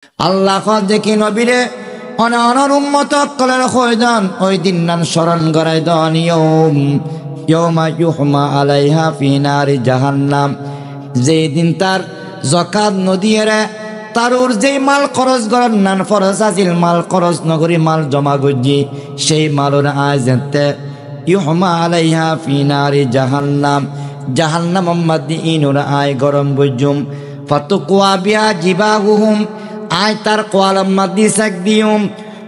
আল্লাহ কয় দেখি নবীরে অনর উম্মত কলের খয়দান ওই দিন নান স্মরণ করাই দেন ইয়াউমা ইউহমা আলাইহা ফি নারি জাহান্নাম, যেই দিন তার যাকাত নদিয়েরে তারুর যেই মাল খরচ করার নান ফরজ আছিল মাল খরচ নগরী মাল জমা গজি সেই মালর আজতে ইউহমা আলাইহা ফি নারি জাহান্নাম, জাহান্নাম মাদ্দি ইনুর আয় গরম গজুম ফাতুকওয়া বিয়া জিবাহুম, আয় তার কোয়ালাম মাদ্দি সাক দিউম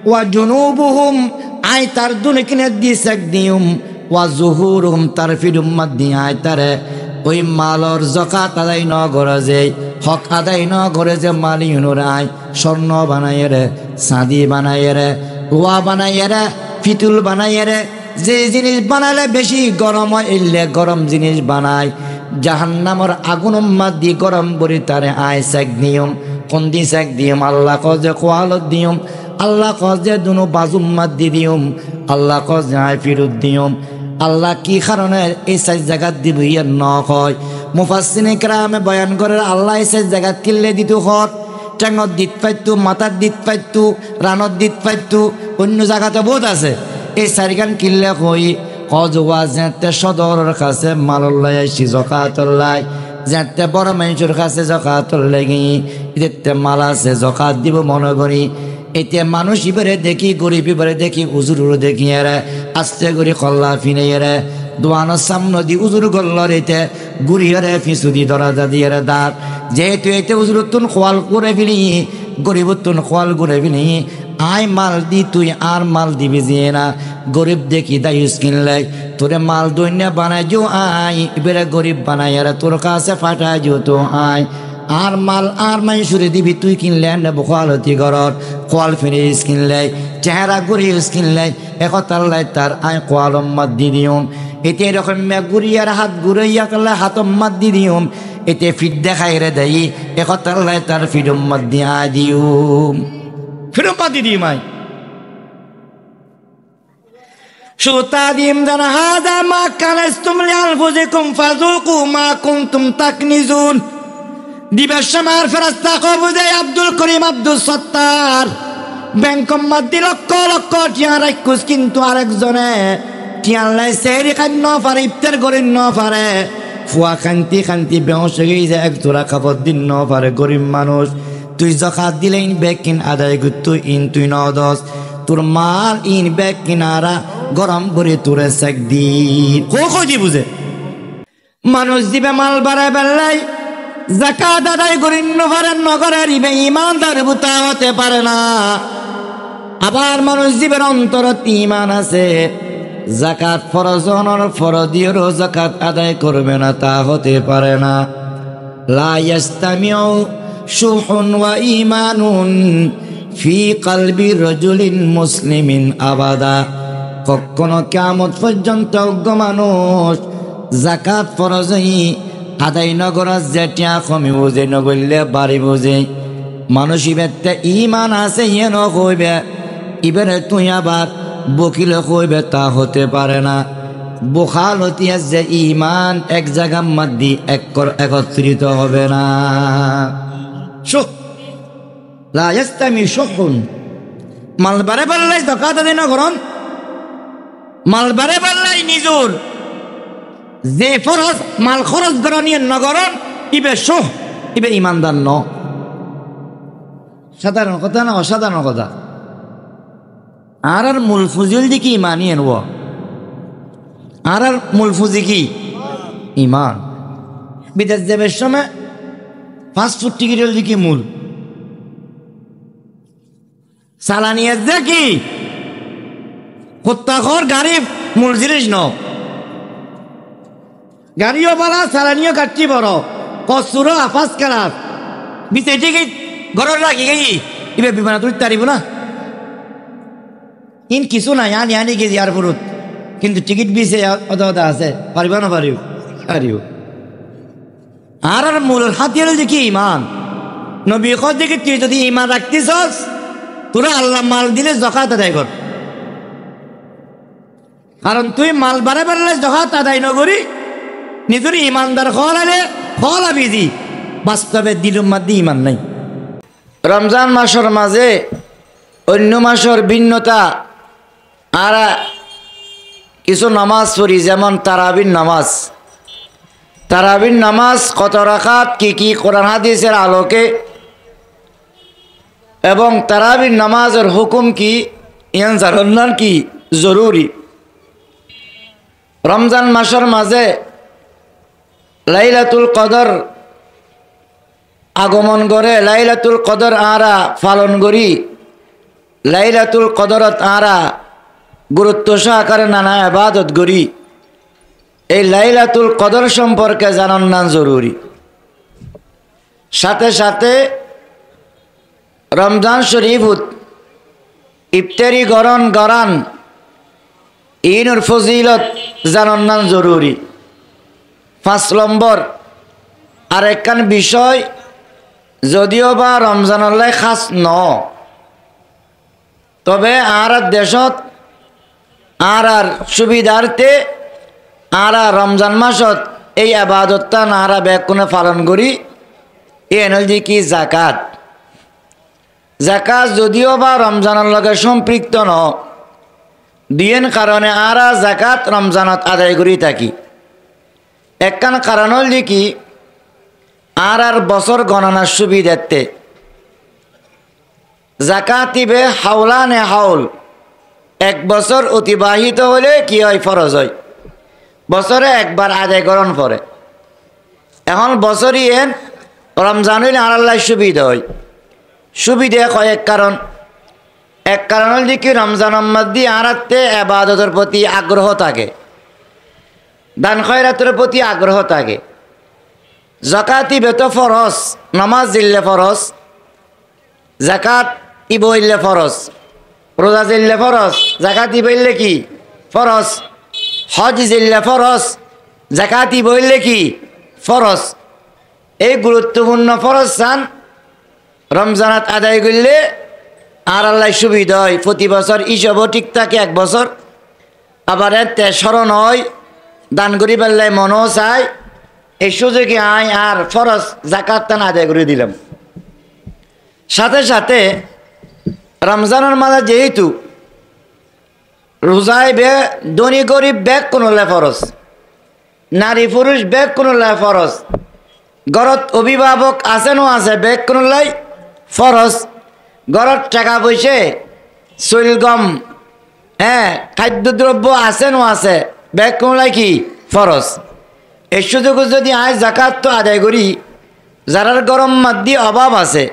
ওয়া জুনুবুহুম, আয় তার দুনকিনে দি সাক দিউম ওয়া জুহুরুহুম তার ফিরুম মাদ্দি আয় তারে ওই মালর যাকাত আদায় ন করে যে হক আদায় ন করে যে মালি ইনুর আয় স্বর্ণ বানায় রে, চাঁদি বানায় রে, রুয়া বানায় রে, ফিতুল বানায় রে, যে জিনিস বানালে বেশি গরম হয় এলে গরম জিনিস বানায়, জাহান্নামর আগুন উম্মাদ দি গরম বরি তারে আয় সাক দিউম কোন দি সাক দিউম আল্লাহ কজে কোয়ালত দিউম, আল্লাহ কজে দুনো বাজুম্মাদ দি দিউম, আল্লাহ কজে আয় ফিরুত দিউম। আল্লাহ কি কারণে এই সাইজ জায়গাত দিব ইয়ার ন কয় মুফাসসিরিনে কেরামে বয়ান করে আল্লাহ এই সাইজ জায়গাত কিনলে দিত হত টেঙত দিত পাইতো, মাথার দিত পাইতো, রানত দিত পাইতো, অন্য জায়গাতে বহুত আছে। এই চারিখান কিনলে কই কজোয়া যেতে সদরের কাছে মালল্লাই আইসি জকাতল্লাই, যেতে বড় মানুষের কাছে জকাতল্লাই গিয়ে এতে মাল আছে জকাত দিব মনে করি। এতে মানুষ ইবারে দেখি গরিব ইবারে দেখি উজুরও দেখি এরে আস্তে করে কল্লা ফিনে এরে দোয়ানোর সামনে দি উজুর গল্লর এতে গুড়ি এরে ফিসু দি দরাজা দিয়ে এরে দাঁত, যেহেতু এতে উজুরতুন খোয়াল করে ফেলি গরিবতুন খোয়াল করে ফেলি আয় মাল দি তুই আর মাল দিবি যে না, গরিব দেখি দায়ুস কিনলে তোরে মাল দৈন্য বানাই যো আয় এবারে গরিব বানাই এরা তোর কাছে ফাটাই যো তো আয় আর মাল আর মাইসুরে দিবি তুই কিনলে নেব খোয়ালতি ঘরত খোয়াল ফিরিস কিনলে চেহারা ঘুরিস কিনলে একতাল্লাই তার আয় খোয়াল মাত দি দিউম। এতে এরকম ঘুরিয়ার হাত ঘুরাইয়া করলে হাত মাত দি দিউম, এতে ফিট দেখাই রে দেই একতাল্লাই তার ফিডম মাত দিয়া দিউম, ফিডম মাত দি দিউম আয় সুতা দিম জানা হাদা মা কানাস্তুম লিআনফুসিকুম ফাযুকু মা কুনতুম তাকনিজুন। দিবের সময় ফেরেশতা কবুদে আব্দুল করিম আব্দুল সত্তার ব্যাংকম মাদ্দি লক্ষ লক্ষ টিয়া রাখুস, কিন্তু আরেকজনে টিয়াল্লাই সেরি খান ন পারে ইফতার করেন ন পারে ফুয়া খান্তি খান্তি বেহস হয়ে যায় এক তোরা খাবার দিন ন পারে গরিব মানুষ। তুই যাকাত দিলে ইন ব্যাগ কিন আদায় করতো ইন তুই ন দশ তোর মাল ইন ব্যাগ কিনারা গরম করে তোরে সেক দিন কই বুঝে মানুষ দিবে মাল বাড়ায় বেল্লাই যাকাত আদায় করেন নগরের নগরের ইবে ইমানদার বুতা হতে পারে না। আবার মানুষ জীবের অন্তরত ইমান আছে, যাকাত ফরজনের ফরদিয়েরও যাকাত আদায় করবে না তা হতে পারে না। লা ইয়াস্তামিউ শুহুন ওয়া ঈমানুন ফি কলবি রাজুলিন মুসলিমিন আবাদা, কখনো কিয়ামত পর্যন্ত মানুষ যাকাত ফরজই আদায় নগরত যেটিয়া কমি বুঝে নগরলে বাড়ি বুঝে মানুষ ইবেতে ইমান আছে ইয়ে নকইবে ইবারে তুই আবার বকিলে কইবে তা হতে পারে না। বোখালতি যে ইমান এক জায়গা মাদ্দি একত্রিত হবে না। শুহ লা ইয়াস্তামি শুহুন মালবারে বললাই যাকাত আদায় নগরন মালবারে বললাই নিজুর যে ফরজ মাল খরচ গরনিয়ে নগরন ইবে শুহ ইবে ইমানদার ন। সাধারণ কথা না অসাধারণ কথা। আর মূল ফুজিল দি কি ইমানই এনব আর মূল ফুজি কি ইমান। বিদেশ যাবের সময় ফাস্টফুড টিকিট দি কি মূল চালানিয়ে যে কি হত্যাখর গাড়ি মূল জিনিস ন, গাড়িও বালা চালানিও কাটছি বড় কচুরো আফাস খারাপ বিচে টিকিট ঘরের রাখি গেই এবার বিমানা তুলতে পারিব না ইন কিছু নাই আনি আনি গেছি আর পুরুত, কিন্তু টিকিট বিছে অদা অদা আছে পারিব না পারিব পারিব। আর মূল হাতিয়ার যে কি ইমান। নবী কয় দিকে তুই যদি ইমান রাখতেছস তোরা আল্লাহ মাল দিলে যাকাত আদায় কর, কারণ তুই মাল বাড়ে বাড়লে যাকাত আদায় নকরি নিজের ইমানদার খলালে খলা বিজি বাস্তবে দিলুম মাদ্দি ইমান নাই। রমজান মাসের মাঝে অন্য মাসের ভিন্নতা আর কিছু নামাজ পড়ি, যেমন তারাবির নামাজ। তারাবির নামাজ কত রাকাত, কি কোরআন হাদিসের আলোকে, এবং তারাবির নামাজের হুকুম কি, ইয়ান জানার কি জরুরি। রমজান মাসের মাঝে লাইলাতুল কদর আগমন করে, লাইলাতুল কদর আরা পালন করি। লাইলাতুল কদরত আরা গুরুত্ব সহকারে নানা ইবাদত করি। এই লাইলাতুল কদর সম্পর্কে জানার না জরুরি। সাথে সাথে রমজান শরীফত ইফতারি গরান ইনুর ফজিলত জানার না জরুরি। 5 নম্বর আরেকখান বিষয়, যদিও বা রমজানলে খাস ন, তবে আর দেশত আর সুবিধার্থে আর রমজান মাসত এই আবাদতটা নারা ব্যাকুণে পালন করি। এনজি কি জাকাত। জাকাত যদিও বা রমজানের লগে সম্পৃক্ত ন, দিয়েন কারণে আর জাকাত রমজানত আদায় করি থাকি। একখান কারণ হল কি, আর বছর গণনার সুবিধার্থে জাকাত ইবে হাওলানে হাউল, 1 বছর অতিবাহিত হলে কি হয়, ফরজ হয়। বছরে একবার আদায় করণ পরে। এখন বছরই এন রমজান হইলে আর আল্লাহ সুবিধা হয়। সুবিধা কয়েক কারণ। এক কারণ হল কি, রমজান মধ্যে আরাতে আবাদতের প্রতি আগ্রহ থাকে, দান খয়রাতের প্রতি আগ্রহ থাকে। জাকাত ইবে তো ফরজ, নামাজ দিল্লে ফরজ, জাকাত ইবইলে ফরজ, রোজা জিল্লে ফরজ, জাকাত ইবইলে কি ফরজ, হজ জিল্লে ফরজ, জাকাত ইবইলে কি ফরজ। এই গুরুত্বপূর্ণ ফরজ চান রমজানাত আদায় করলে আর আল্লাহ সুবিধা হয়। প্রতি বছর হিসাবও ঠিক থাকে 1 বছর। আবার এতে স্মরণ হয়, দান করি পেলে মনও চায়, এই সুযোগে আয় আর ফরজ জাকাত টান আদায় করে দিলাম। সাথে সাথে রমজানের মাঝে যেহেতু রোজায় ধনী গরিব ব্যাগ কোনলে ফরজ, নারী পুরুষ ব্যাগ কোনলে ফরজ, ঘরত অভিভাবক আছেনও আছে ব্যাগ কোনলাই ফরজ, ঘরত টাকা পয়সা চৈলগম খাদ্যদ্রব্য আছেনও আছে ব্যাগ কোনলাই কি ফরজ। এই সুযোগে যদি আয় জাকাত তো আদায় করি, যারার গরম মাদ্দি অভাব আছে,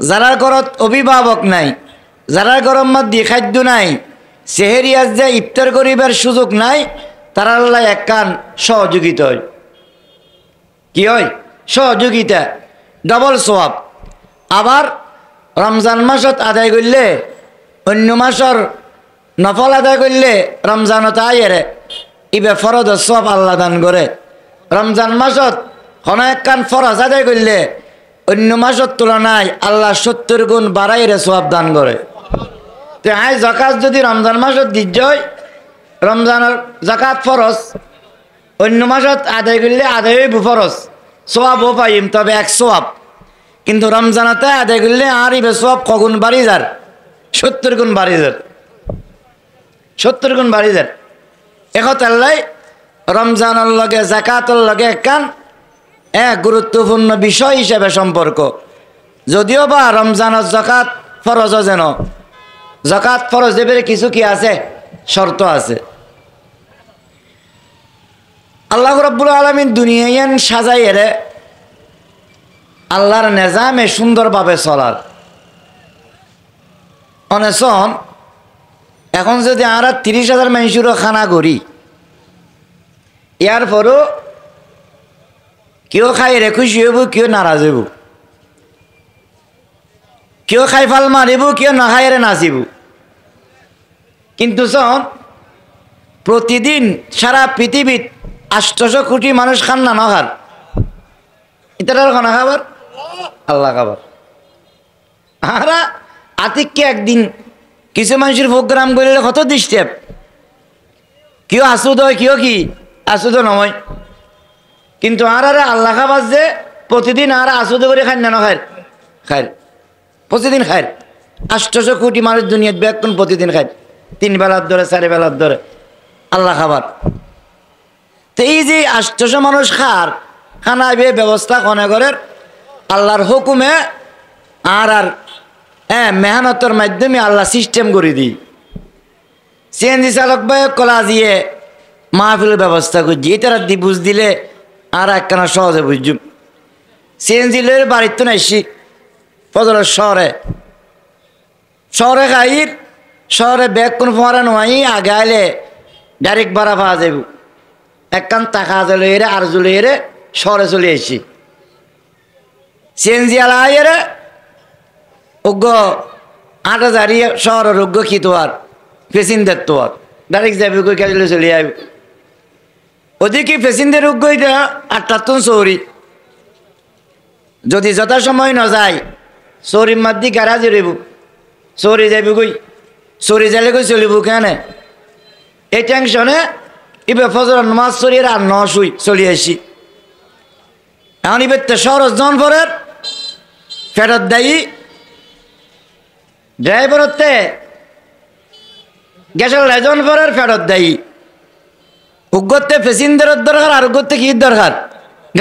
যারার ঘরত অভিভাবক নাই, যারার গরম মাদ্দি খাদ্য নাই, সেহেরিয়াজ যে ইফতার করিবার সুযোগ নাই, তারা আল্লাহ একখান সহযোগিতা হয়। কি হয়? সহযোগিতা, ডবল সওয়াব। আবার রমজান মাসত আদায় করলে, অন্য মাসর নফল আদায় করলে রমজানত আয়েরে ইবে ফরজ সব আল্লাহ দান করে। রমজান মাসত কোনো একখান ফরজ আদায় করলে অন্য মাসের তুলনায় আল্লাহ 70 গুণ বাড়াইরে সওয়াব দান করে। তো আয় জাকাত যদি রমজান মাসত দিতে হয়, রমজানের জাকাত ফরজ, অন্য মাসত আদায় করলে আদায় ফরজ, সওয়াবও পাইম, তবে 1 সওয়াব। কিন্তু রমজানতে আদায় করলে আর ইবে সওয়াব কগুণ বাড়ি যার, 70 গুণ বাড়ি যার, 70 গুণ বাড়ি যার। একতাল্লাই রমজানের লগে জাকাতের লগে একখান গুরুত্বপূর্ণ বিষয় হিসেবে সম্পর্ক। যদিও বা রমজানের জাকাত ফরজ, যেন জাকাত ফরজ দেবের কিছু কি আছে, শর্ত আছে। আল্লাহ রাব্বুল আলামিন দুনিয়ান সাজাইয়ে আল্লাহর নিজামে সুন্দরভাবে চলার অনেসন। এখন যদি আমরা 30,000 মানুষেরও খানা করি, ইয়ার পরও কেউ খাই রে খুশি হইব, কেউ নারাজ হইব, কেউ খাই ফাল মারিব, কেউ না খাই রে নাচিব। কিন্তু প্রতিদিন সারা পৃথিবীত 800 কোটি মানুষ খান না নখার, এটার খানা খাবার আল্লাহ খাবার। আর আতিককে একদিন কিছু মানুষের প্রোগ্রাম করলে কত ডিস্টার্ব, কেউ আসুদ হয়, কেউ কি আসুদ নয়। কিন্তু আর আল্লাহ খাবার যে প্রতিদিন আর আসুদ করে খাই না খায় খায়। প্রতিদিন খায় 800 কোটি মানুষ দুনিয়াত বেকুন প্রতিদিন খায় 3 বেলার ধরে 4 বেলার ধরে আল্লাহ খাবার। তো এই যে 800 মানুষ খানা ব্যবস্থা কনেগরের আল্লাহর হুকুমে আর মেহনতের মাধ্যমে আল্লাহ সিস্টেম করে দিই। সিএনজি চালক ভাই কলা দিয়ে মাহফিলের ব্যবস্থা করছি, এটারা দি বুঝ দিলে আর একখানা সহজে বুঝুম। সিএনজি লইয়ের বাড়িতে নাইছি ফজলের শহরে খাইর শহরে ব্যাগ কোন ফোয়ারা নয় আগে আইলে ডাইরেক্ট ভাড়া পাওয়া যাব। একখান টাকা লইয়ে আর জুলিয়ে শহরে চলে আসছি। সিএনজি আলা আইরে অজ্ঞ 8,000 শহরের অজ্ঞ কি তোয়ার পেসেঞ্জার তোয়ার ডাইরেক্ট যাবে কই কাজে চলে আইব। ওদিকে পেসেঞ্জার অজ্ঞ 8টা তো চৌরি যদি যথাসময় ন যায় চৌরির মাদি গাড়া জড়িব চৌরি যাবি কই চৌরি যাইলে কই চলিব কেন এই টেনশনে ইবে ফজর নামাজ চড়িয়ে আর শুই চলি আসি। এখন ইবে শহর জনপরের ফেরত দেয় ড্রাইভারতে গ্যাসের জনপরের ফেরত দেয়। উগ্গতে প্যাসেঞ্জারের দরকার আর উগ্গতে কি দরকার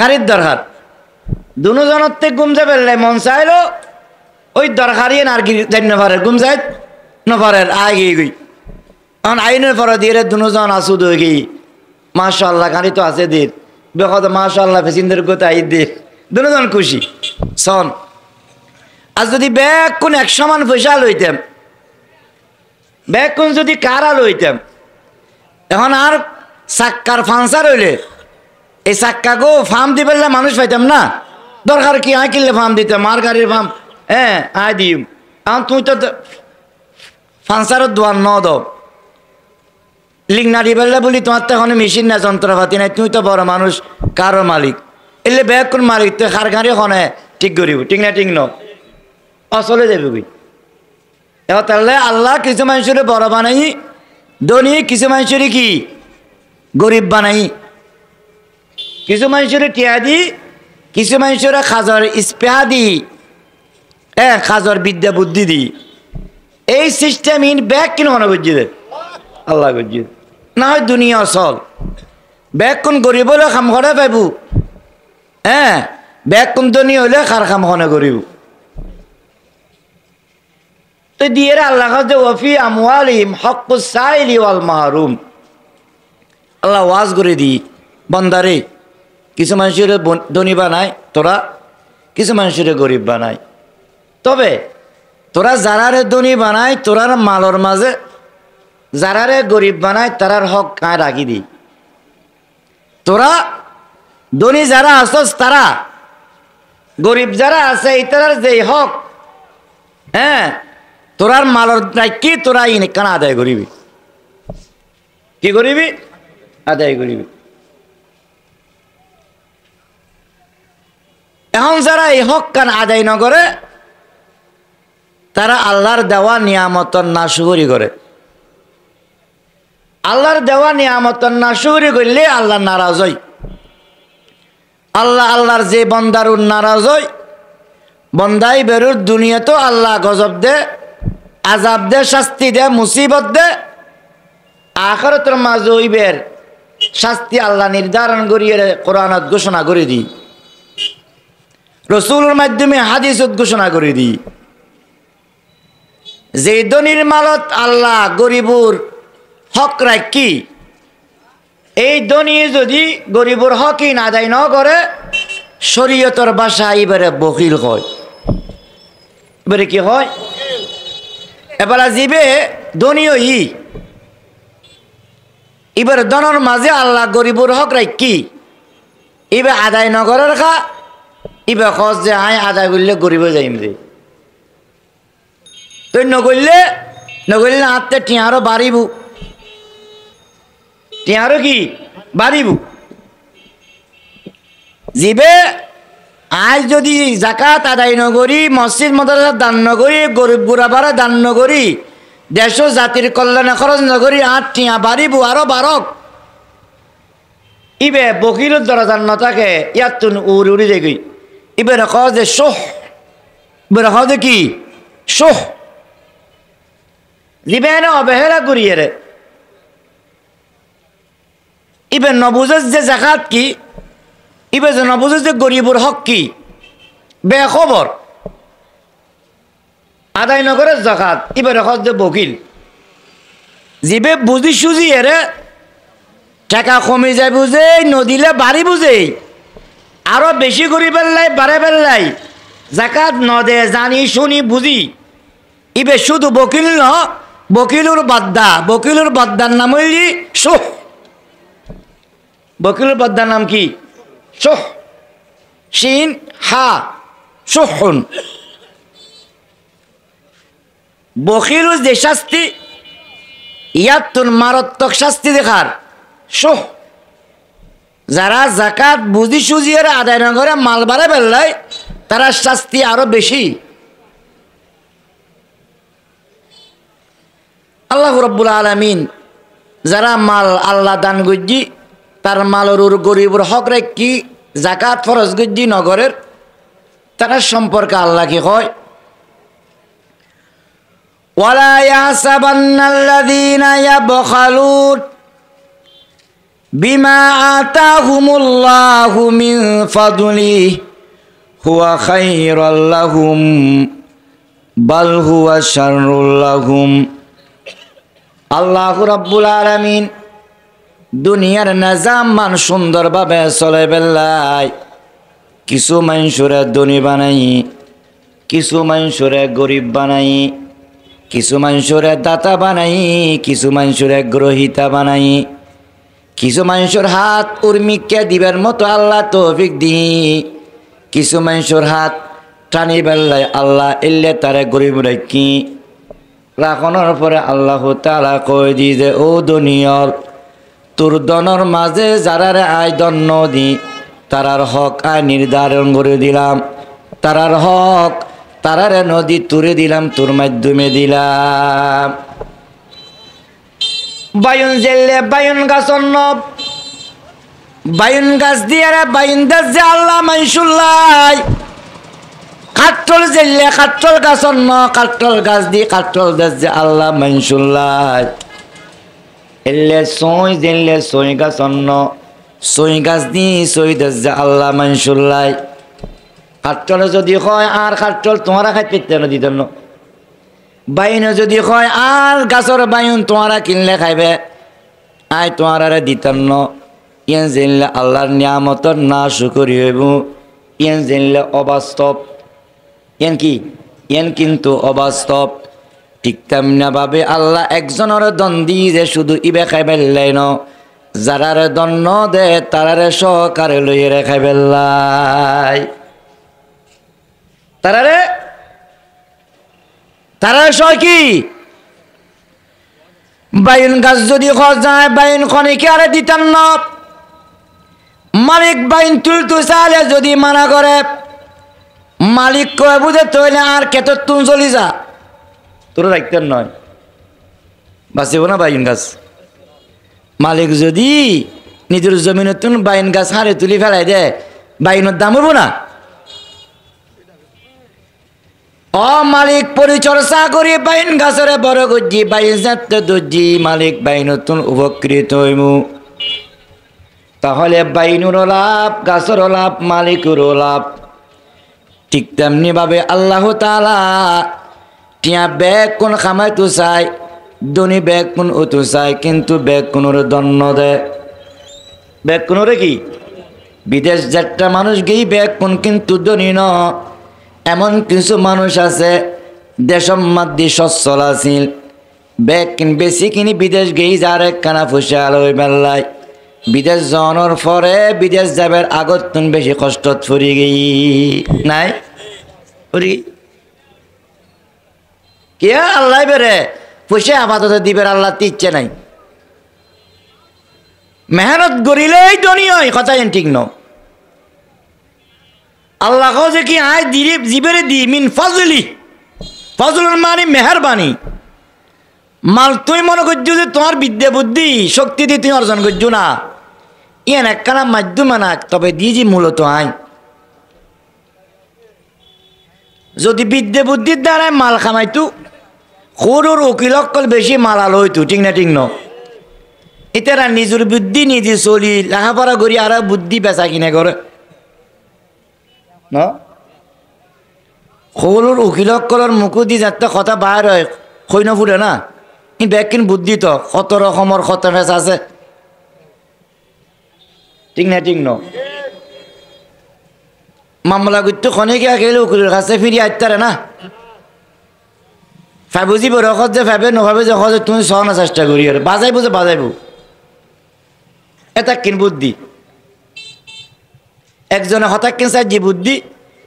গাড়ির দরকার। দুজনতে গুম যাবে মন চাইলো ওই দরকারই আর কি জানেন গুম যায় নফারের আগে গই এখন আইনের পরে দিয়ে দুজন আসুদ হয়ে গই মাশাআল্লাহ গাড়ি তো আছে দের বেখত মাশাআল্লাহ প্যাসেঞ্জার গোতে আই দের দুজন খুশি সন। আর যদি ব্যাগ কোন 100 মান পয়সা লইতাম ব্যাগ কোন যদি কারা লইতাম এখন আর চাক্কার ফাংসার হইলে এই চাক্কাকেও ফার্ম দিবে মানুষ পাইতাম না। দরকার কি আয় কিনলে ফার্ম দিতাম আর গাড়ির ফার্ম আয় দিম। এখন তুই তো ফাংসারের দোয়ার ন দাও লিঙ্ক না দিবে বলি তোমার তো এখন মেশিন না যন্ত্রপাতি নাই তুই তো বড় মানুষ কারো মালিক এলে ব্যাগ কোন মালিক তো কার গাড়ি ওখানে ঠিক করিব ঠিক না ঠিক ন অচলে যাবে কই। এবার তাহলে আল্লাহ কিছু মানুষের বড় বানাই ধনী কিছু মানুষের কি গরিব বানাই কিছু মানুষের টিয়া দি কিছু মানুষের খাজর স্পেহা দি খাজর বিদ্যা বুদ্ধি দি এই সিস্টেম ইন ব্যাগ কিন মনে করছি আল্লাহ করছি না হয় দুনিয়া অচল। ব্যাগ কোন গরিব হলে খাম খনে পাইব ব্যাগ কোন ধনী হলে খার খাম খনে করিব। তো দিয়ে আল্লাহ যে ওয়াফি আমওয়ালিহিম হাক্কুস সাইলি ওয়াল মাহরুম আল্লাহ ওয়াজ করে দি বান্দারে কিছু মানুষের ধনী বানায় তোরা কিছু মানুষের গরিব বানায়। তবে তোরা যারারে ধনী বানায় তোরার মালর মাঝে যারারে গরিব বানায় তারার হক কায় রাখি দি। তোরা ধনী যারা আসস তারা গরিব যারা আছে তারার যে হক তোরার মালর কি তোরা ইনে কানা আদায় করিবি কি করিবি আদায় করিবি। এখন যারা এই হক কান আদায় ন করে তারা আল্লাহর দেওয়া নিয়ামতর নাশুকরি করে। আল্লাহর দেওয়া নিয়ামতর নাশুকরি করলে আল্লাহ নারাজ হয়। আল্লাহর যে বন্দার নারাজ হয় বন্দাই বেরুর দুনিয়া তো আল্লাহ গজব দে আজাব দে শাস্তি দে মুসিবত দে আখিরাতের মাঝে হইবের শাস্তি আল্লাহ নির্ধারণ করিয়ে কোরআনত ঘোষণা করে দি রসুলের মাধ্যমে হাদিসত ঘোষণা করে দি। যে ধনীর মালত আল্লাহ গরিবুর হক রাখি এই ধনী যদি গরিবুর হকই আদায় ন করে শরীয়তের ভাষা এবারে বকিল হয়। এবারে কি হয় এবারে জিবে ধনী হই এবার ধনের মাঝে আল্লাহ গরিবুর হক রাখি এবার আদায় ন করে রাখা এবার খস যে আয় আদায় করলে গরিব যাইম যে তুই নগরলে না হাতে টিয়ারও বাড়িব টিয়ারও কি বাড়িব জিবে আজ যদি জাকাত আদায় নগরী মসজিদ মাদ্রাসা দান নগরী গরিব গুড়াবাড়া দান নগরী দেশ জাতির কল্যাণে খরচ নগরী আট টিয়া বাড়িব আরো বারক ইবে বকিলের দরজার নতাকে ইয়াতুন উড়ি উড়ি দেখি ইবে রেখ যে সোহ ইবে রেখ যে কি সোহ দিবে না অবহেলা করিয়ে রে ইবে নবুজের যে জাকাত কি ইবে যে নবুজের যে গরিবুর হক কি বেখবর আদায় নগরের জাকাত ইবে রকম যে বকিল জিবে বুঝি সুজি এরে টাকা কমে যায় বুঝে নদিলে বাড়ি বুঝে আরো বেশি করি পেললাই বাড়ে পেললাই জাকাত নদে জানি শুনি বুঝি ইবে শুধু বকিল ন বকিলুর বাদ্দার নাম হইলি সোহ বকিলুর বাদ্দার নাম কি সোহ শিন হা সোহন বকিলুর যে শাস্তি ইয়াতুন মারাত্মক শাস্তি দেখার সোহ যারা জাকাত বুঝি সুজিয়ে আদায় না করে মাল বাড়ে বেললাই তারা শাস্তি আরো বেশি আল্লাহ রাব্বুল আলামিন যারা মাল আল্লাহ দান গজ্জি তার মালরুর গরিবুর হক রেখি জাকাত ফরজ গজ্জি নগরের তারা সম্পর্কে আল্লাহ কি কয় ওয়ালা ইয়াহসাবান্নাল্লাযীনা ইয়াবখালুন বিমা আতাহুমুল্লাহু মিন ফাদলিহি হুয়া খায়রুল লাহুম বাল হুয়া শাররুল লাহুম আল্লাহু রাব্বুল আলামিন দুনিয়ার নিজাম মান সুন্দরভাবে চলে বেলাই কিছু মানুষরে ধনী বানাই কিছু মানুষরে গরিব বানাই কিছু মানুষরে দাতা বানাই কিছু মানুষরে গ্রহিতা বানাই কিছু মানুষের হাত উর্মিকে দিবার মতো আল্লাহ তৌফিক দি কিছু মানুষের হাত টানি বেল্লাই আল্লাহ এলে তারে গরিব রাখি রাখনের পরে আল্লাহ তাআলা কই দি যে ও দুনিয়ার তোর দনের মাঝে যারারে আয় দন্ন দি তারার হক আয় নির্ধারণ করে দিলাম তারার হক তারারে নদী তুলে দিলাম তোর মাধ্যমে দিলাম বায়ুন জেলে বায়ুন গাছ বায়ুন গাছ দিয়ে বায়ুন দাস যে আল্লাহ মাইসুল্লাই কাঠল জেলে কাঠল গাছ কাঠল গাছ দিয়ে কাঠল দাস যে আল্লাহ মাইসুল্লাই এলে সই জেলে সই গাছ সই গাছ দি সই দাস যে আল্লাহ মাইসুল্লাই কাঠলে যদি হয় আর কাঠল তোমারা খাইতে দিত না বাইনে যদি কয় আর গাছর বাইন তোমারা কিনলে খাইবে আয় তোমারা দিতেন ন ইয়েন জানলে আল্লাহর নিয়ামতর না শুকরি হইব ইয়েন জানলে অবাস্তব ইয়েন কি ইয়েন কিন্তু অবাস্তব ঠিক তেমনি ভাবে আল্লাহ একজনের দন্দি যে শুধু ইবে খাইবেলাই ন যারারে দন্ন দে তারারে সহকারে লইয়ে খাইবেলাই তারা সয় কি বাইন গাছ যদি যায় বাইন খনিকে আরে দিতেন না মালিক বাইন তুলতে চাইলে যদি মানা করে মালিক কয়ে বুঝে তৈলে আর কেত তুমি চলি যা তোর রাখতেন নয় বাঁচিব না বাইন গাছ মালিক যদি নিজের জমিনে তুন বাইন গাছ হারে তুলি ফেলাই দে বাইনের দাম হবো না ও মালিক পরিচর্যা করি বাইন গাছের বড় গজ্জি বাইন যাতে দর্জি মালিক বাইনতুন উপকৃত হইমু তাহলে বাইনুর লাভ গাছের লাভ মালিকের লাভ ঠিক তেমনি ভাবে আল্লাহ তাআলা টিয়া ব্যাগ কোন খামাইতো চাই ধনী ব্যাগ কোন উতু চাই কিন্তু ব্যাগ কোনোর দন্ন দে ব্যাগ কোনোরে কি বিদেশ যাত্রা মানুষ গেই ব্যাগ কোন কিন্তু ধনী ন এমন কিছু মানুষ আছে দেশম মাদ্দি সচ্ছল আছিল ব্যাগ কিন বেশি কিনি বিদেশ গেই যার একখানা ফুসে আলোয় বেল্লাই বিদেশ যাওয়ানোর পরে বিদেশ যাবার আগত তুন বেশি কষ্টত ফুরি গেই নাই ফুরি কে আল্লাহ বেরে ফুসে আপাতত দিবের আল্লাহ ইচ্ছে নাই মেহনত করিলেই ধনী হয় কথা ঠিক ন আল্লাহ যে কি আয় দিরিপ জিবেরে দি মিন ফজলি ফজলুল মানে মেহরবানি মাল তুই মনে করছো যে তোমার বিদ্যা বুদ্ধি শক্তি দিয়ে তুমি অর্জন করছো না ইয়ান একখানা মাধ্যম না তবে দিয়েছি মূলত আয় যদি বিদ্যে বুদ্ধির দ্বারাই মাল খামাইতো সৰুৰ উকিলসকল বেছি মালাল হইতো ঠিক না ঠিক ন এটারা নিজের বুদ্ধি নিজে চলি লেখাপড়া করি আর বুদ্ধি বেচা কিনে করে ন সৰুৰ উকিলসকলৰ মুখো দি যাতে কথা বাহিৰ হয় হৈ নফুৰে না কিন্তু একদিন বুদ্ধি তো কত রকমের কত ফেস আছে ঠিক না ঠিক ন মামলা করতে খনিকে গেলে উকিলের কাছে ফিরে আসতে না বুঝি বড় যে ভাবে নভাবে যে তুমি সহনা চেষ্টা করি আর বাজাইবো যে বাজাইবো এটা কিন বুদ্ধি একজনে হঠাৎ কিন চাই দি বুদ্ধি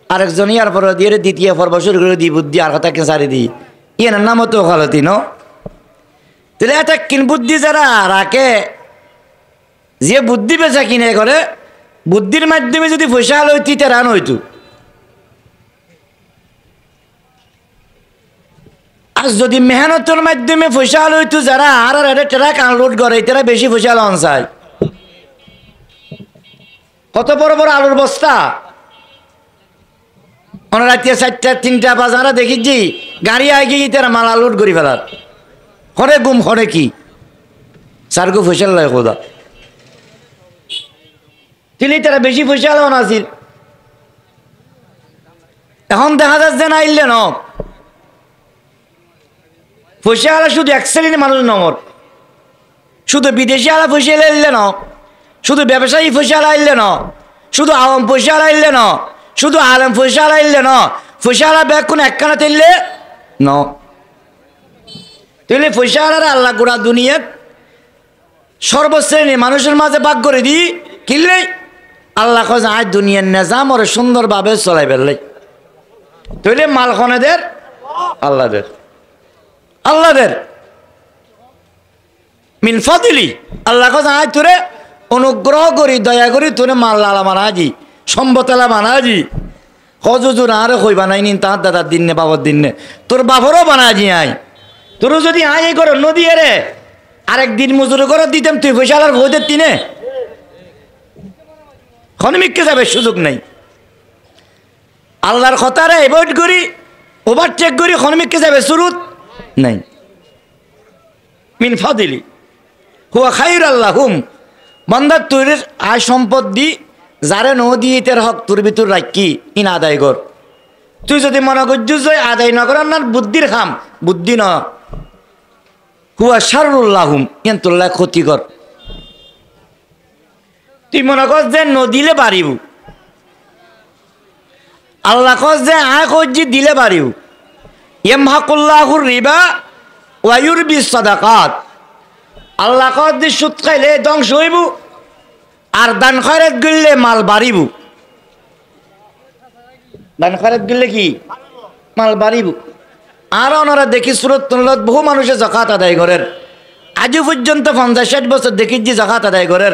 আর একজন ইয়ার পর দিয়ে দ্বিতীয় পর্ব শুরু করে দি বুদ্ধি আর হঠাৎ কিন সারি দি ইয়ার নামও তো ওকালতি ন তাহলে এটা কিন বুদ্ধি যারা রাখে যে বুদ্ধি বেচা কিনে করে বুদ্ধির মাধ্যমে যদি পয়সা লইতি তে রান হইতো আর যদি মেহনতের মাধ্যমে পয়সা লইতো যারা আর ট্রাক আনলোড করে তারা বেশি পয়সা লন চায় কত বড় বড় আলুর বস্তা রাতে 4টা 3টা বাজারা দেখিছি গাড়ি আগে তারা মাল আলুড করি ফেলার হরে গুম হরে কি সারগো পয়সা লয় খোদা তিনি তারা বেশি পয়সা লন আছিল এখন দেখা যাচ্ছে না আইলে ন পয়সা আলা শুধু এক শ্রেণীর মানুষ নমর শুধু বিদেশি আলা পয়সা এলে ন শুধু ব্যবসায়ী পয়সা আইলে ন শুধু আওয়াম পয়সা আইলে ন শুধু আলম পয়সা আইলে ন পয়সা আলা ব্যাগ কোন একখানা তেললে ন তেলে পয়সা আলার আল্লাহ গোড়া দুনিয়াত সর্বশ্রেণী মানুষের মাঝে ভাগ করে দি কিনলে আল্লাহ কজ আজ দুনিয়ার নিজাম ওরা সুন্দরভাবে চলাই ফেললে তৈলে মালখনেদের আল্লাহদের আল্লাহদের মিন ফাদিলি আল্লাহ কজ আজ তোরে অনুগ্রহ করি দয়া করি তোরে মাল্লালা মানাজি সম্বতলা মানাজি হজুজুর আরে কই বানাই নিন তার দাদার দিন নে বাবার দিন নে তোর বাবারও বানাজি আই তোর যদি আই এই করো নদী রে আরেকদিন মজুরি করে দিতাম তুই পয়সা আর ভোজের দিনে খনমিককে যাবে সুযোগ নেই আল্লাহর কথারে অ্যাভয়েড করি ওভারটেক করি খনমিককে যাবে সুরুত নাই মিন ফাদিলি হুয়া খাইর আল্লাহুম বান্দা তোর আয় সম্পদ দি যারে ন দিয়ে তের হক তোর ভিতর রাখি ইন আদায় কর তুই যদি মনে করছিস আদায় না করার না বুদ্ধির খাম বুদ্ধি ন হুয়া শারুল্লাহুম ইয়ন্তুল্লাহ ক্ষতিকর তুই মনে কর যে নদিলে পারিব আল্লাহ কস যে আয় কজি দিলে পারিব ইয়ামহাকুল্লাহুর রিবা ওয়া ইউরবিস সাদাকাত আল্লাহ কস যে সুদ খাইলে ধ্বংস হইব আর দান খয়রাত গিললে মাল বাড়িব দান খয়রাত গিললে কি মাল বাড়িব আর ওনারা দেখি সুরত তুলত বহু মানুষে যাকাত আদায় করেন আজও পর্যন্ত 50-60 বছর দেখি যে যাকাত আদায় করেন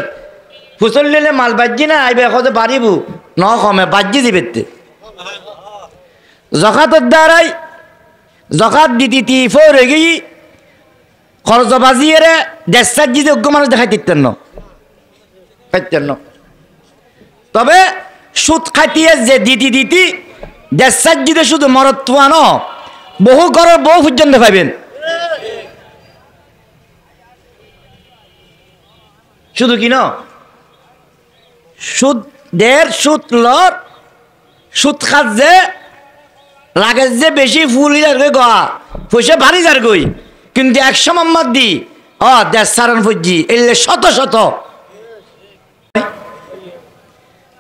ফুসল নিলে মাল বাজ্যি না আইবে এখন বাড়িব ন কমে বাজ্যি দিবে জকাতের দ্বারাই জকাত দিতি ফোর গিয়ে খরচ বাজিয়ে রে 1.5 যদি অজ্ঞ মানুষ দেখাই দিতেন না তবে সুদ খাটিয়ে যে দিতি 1.5 যদি শুধু মরত্বা ন বহু ঘরের বহু পর্যন্ত পাইবেন শুধু কি না সুদ দের সুদ লর সুদ খাত যে লাগে যে বেশি ফুল গা পয়সা ভারী যার গই কিন্তু 100 মাম্মাদ দি দেশ সারান ফুজি এলে শত শত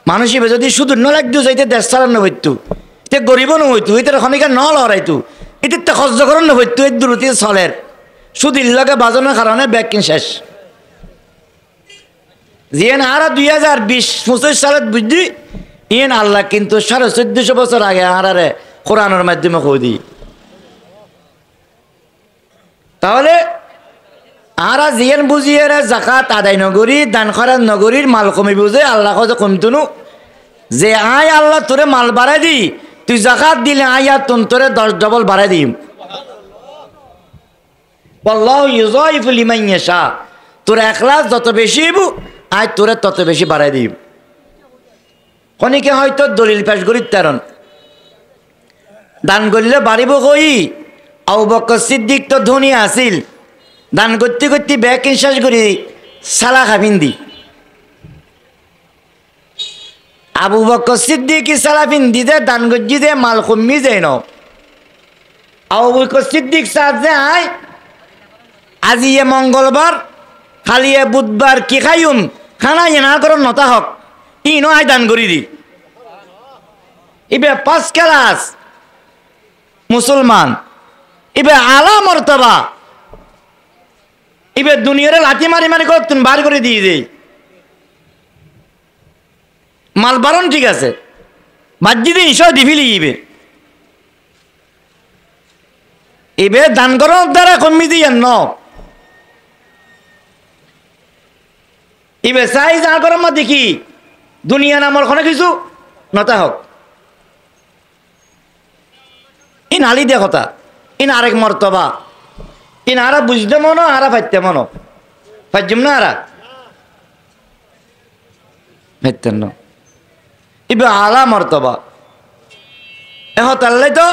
মানুষ যদি শুধু ন লাগতো যাইতে দেশ সারান হইতো তে গরিব ন হইতো এটার খনিকা ন লড়াইতো এটির তো খরচ করেন না হইতো এর দূরতি চলের শুধু ইল্লাকে বাজানোর কারণে ব্যাকিং শেষ যেন আর 2020-25 সালত বুঝলি ইয়েন আল্লাহ কিন্তু 1450 বছর আগে আরে কোরআনের মাধ্যমে কই দি তাহলে আরা জিয়ান বুঝিয়ে যাকাত আদায় নগরী দান খরাত নগরীর মাল কমে বুঝে আল্লাহ কত কমতুনু যে আয় আল্লাহ তোরে মাল বাড়াই দি তুই যাকাত দিলে আয়া তোরে 10 ডবল বাড়াই দিম আল্লাহু ইউযাইফু লিমান ইয়াশা তোর ইখলাস যত বেশি হইব আয় তোরে তত বেশি বাড়াই দিম খনিকে হয়তো দলিল পেশ করি তারন দান করলে বাড়িব কই? আবু বকর সিদ্দিক তো ধনী আছিল, দান করতে করতে ব্যাগ শেষ করি সালা খাবিন দি। আবু বকর সিদ্দিক সালা পিন্দি দে দান করছি দে মাল কমি যায় ন। আবু বকর সিদ্দিক সাথ যে আয় আজি এ মঙ্গলবার খালি এ বুধবার কি খাইম খানা এনা করো নতা হক ইনো আয় দান করি দি। ইবে 5 ক্লাস মুসলমান, ইবে আলা মর্তবা, ইবে দুনিয়ারে লাঠি মারি মারি করতুন বার করে দিয়ে দেই। মাল বারণ ঠিক আছে, বাজ্যি দিন সব দিফিলি ইবে ইবে দান করার দ্বারা কমি দিয়েন ন। ইবে চাই যা করার মা দেখি দুনিয়া নামর কোনো কিছু নতা হোক। ইন আলি দে কথা, ইন আরেক মর্তবা, ইন আরা বুঝতে মনো আরা ফাইতে মনো ফাইজম না আরা ফাইতেন না। ইবে আলা মর্তবা এহতাল্লাই তো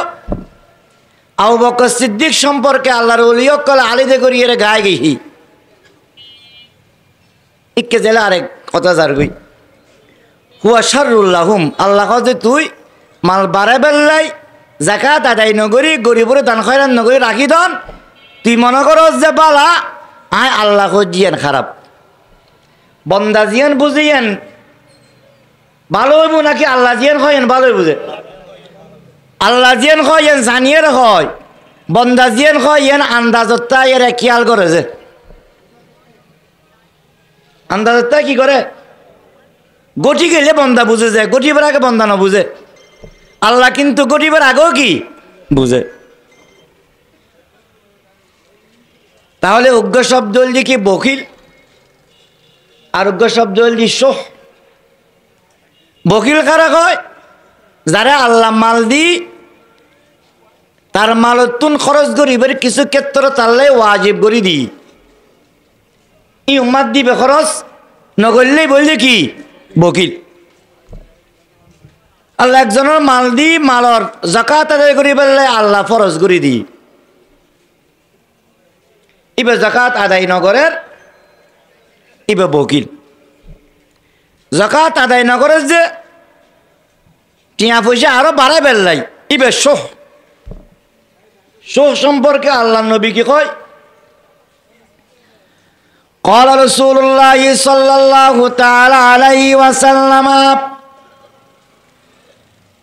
আবু বকর সিদ্দিক সম্পর্কে আল্লাহর ওলি কল আলিদে করি এর গায়ে গেহি ইকে জেলে আরেক কথা যার গই হুয়া শাররুল্লাহুম। আল্লাহ যে তুই মাল বাড়ে বেল্লাই জাকাত আদায় নগরী গরিবরে দান খয়রান নগরী রাখি দন, তুই মনে করস যে বালা আয় আল্লাহ জিয়ান খারাপ বন্দা জিয়ান বুঝিয়েন ভালো হইব নাকি আল্লাহ জিয়ান খয়েন ভালো বুঝে। আল্লাহ জিয়ান খয়েন জানিয়ে হয়, বন্দা জিয়ান খয়েন আন্দাজতা এর খেয়াল করে যে আন্দাজতা কি করে গটি গেলে বন্দা বুঝে যায়, গটিবার আগে বন্দা না বুঝে। আল্লাহ কিন্তু গটিবার আগেও কি বুঝে। তাহলে উগ্র শব্দ হল কি বকিল, আর উগ্র শব্দ হল সোহ। বকিল কারা কয়? যারা আল্লাহ মাল দি তার মালতুন খরচ গরিবের কিছু ক্ষেত্রে তাল্লাই ওয়াজিব করি দি ই উম্মাদ দিবে খরচ নগরলেই বললে কি বকিল। আল্লাহ একজনের মাল দি মালর জাকাত আদায় করি বললে আল্লাহ ফরজ করি দি ইবে জাকাত আদায় নগরের ইবে বকিল। জাকাত আদায় নগরের যে টিয়া পয়সা আরো বাড়াই বেললাই ইবে সোহ। সোহ সম্পর্কে আল্লাহ নবী কি কয়? قال رسول الله صلى الله تعالى عليه وسلم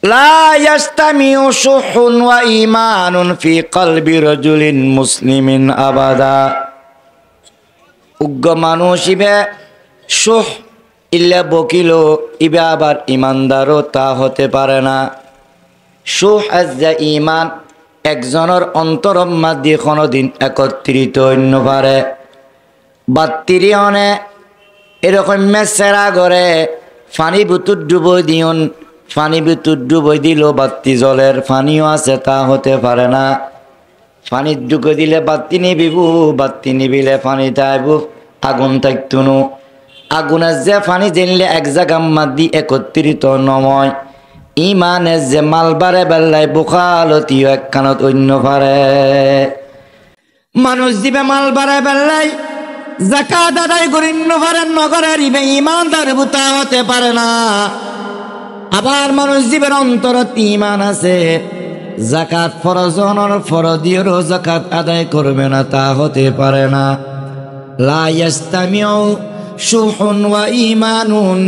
لا يجتمع شح وإيمان في قلب رجل مسلم أبدا। উগ্র মানুষ ইবে সোহ ইল্লা বকিল ইবে আবার ইমানদারও তা হতে পারে না। সোহ আজ্জা ইমান একজনের অন্তরম মাদি কোনোদিন একত্রিত অন্য পারে। বাত্তিরি অনে এরকম মেসেরা করে ফানি বুতুর ডুবই দিউন, ফানি বুতুর ডুবই দিল বাত্তি জলের ফানিও আছে তা হতে পারে না। ফানি ডুবে দিলে বাত্তি নিবিবু, বাত্তি নিবিলে ফানি তাইবু, আগুন থাকতুনু। আগুনের যে ফানি জ্বললে এক জায়গা মাদি একত্রিত নময়। ইমানের যে মালবারে বেল্লাই বোকালতিও এক কানত অন্য পারে। মানুষ দিবে মালবারে বেল্লাই জাকাত আদায় করি নগরের নগরের ইবে ইমানদার বুতা হতে পারে না। আবার মানুষ জীবের অন্তরত ইমান আছে, জাকাত ফরজনের ফরদিয়েরও জাকাত আদায় করবে না তা হতে পারে না। লা ইয়াস্তামিউ শুহুন ওয়া ঈমানুন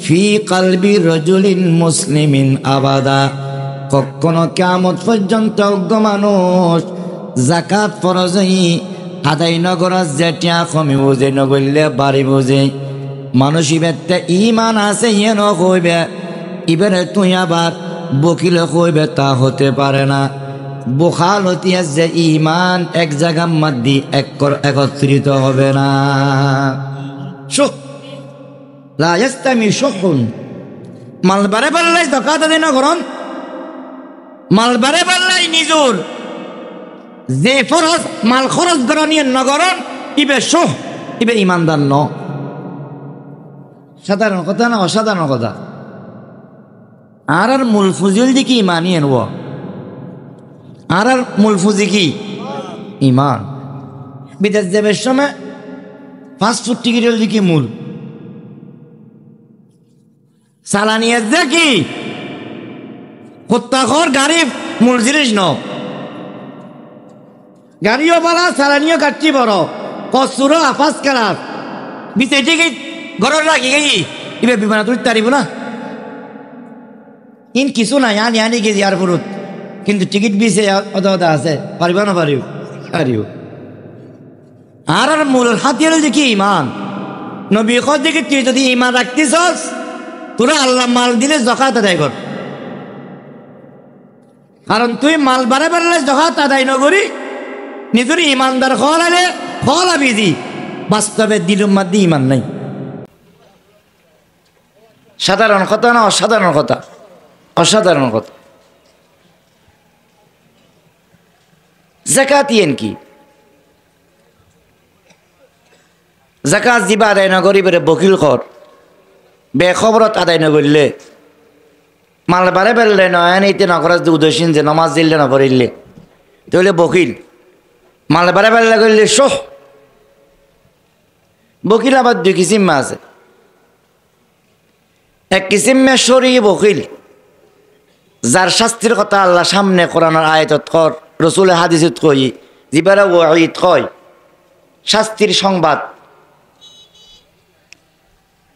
ফি কলবি রাজুলিন মুসলিমিন আবাদা। কখনো কিয়ামত পর্যন্ত অজ্ঞ মানুষ জাকাত ফরজই আদায় নগরত যেটিয়া কমি বুঝে নগরলে বাড়ি বুঝে মানুষ ইবেতে ইমান আছে ইয়ে নকইবে ইবেরে তুই আবার বকিল কইবে তা হতে পারে না। বোখালতি যে ইমান এক জায়গা মাদ্দি একত্রিত হবে না। লা ইয়াস্তামি শুহুন মালবারে পাল্লাই জাকাত আদায় নগরন মালবারে পাল্লাই নিজুর যে ফরজ মাল খরচ গরনিয়ে নগরন ইবে সোহ ইবে ইমানদার ন। সাধারণ কথা না অসাধারণ কথা। আর মূল ফুজিল দিকে ইমানি এনব আর মূল পুঁজি কি? ইমান। বিদেশ যাবার সময় ফাস্টফুড টিকিট হল কি মূল, চালানিয়া যে কি হত্যাখর গাড়ি মূল জিনিস ন, গাড়িও বলা চালানিও কাটছি বড় কচুরো আফাস কালার বিচে টিকিট ঘরের রাখি গেই এবার বিমানে তুলতে পারিব না। ইন কিছু নাই আনি আনি গেছি আর ফুরুত, কিন্তু টিকিট বিচে অদা আছে, পারিব না? পারিব, পারিব। আর মূল হাতিয়ার যে কি? ইমান। নবী কয় দিকে তুই যদি ইমান রাখতেছস তোরা আল্লাহ মাল দিলে যাকাত আদায় কর, কারণ তুই মাল বাড়ে বাড়লে যাকাত আদায় নকরি নিজের ইমানদার খলালে খলাবি দি, বাস্তবে দিলুম মাদ্দি ইমান নাই। সাধারণ কথা না অসাধারণ কথা? অসাধারণ কথা। যাকাত ইয়েন কি? যাকাত যিবা আদায় নকরি বেড়ে বকিল কর, বেখবরত আদায় নকরলে মাল বারে বেরলে নয় এইতে নকরাজ উদয়সীন যে নমাজ দিলে নপড়িলে তাহলে বকিল। মাল বারে বেরলে করলে সোহ। বকিল আবার দুই কিসিমে আছে। এক কিসিমে সরি বকিল, যার শাস্তির কথা আল্লাহ সামনে কোরআনের আয়াতত কর, রসুলের হাদিসত কই, জিবারা ওয়াঈদ কয়, শাস্তির সংবাদ,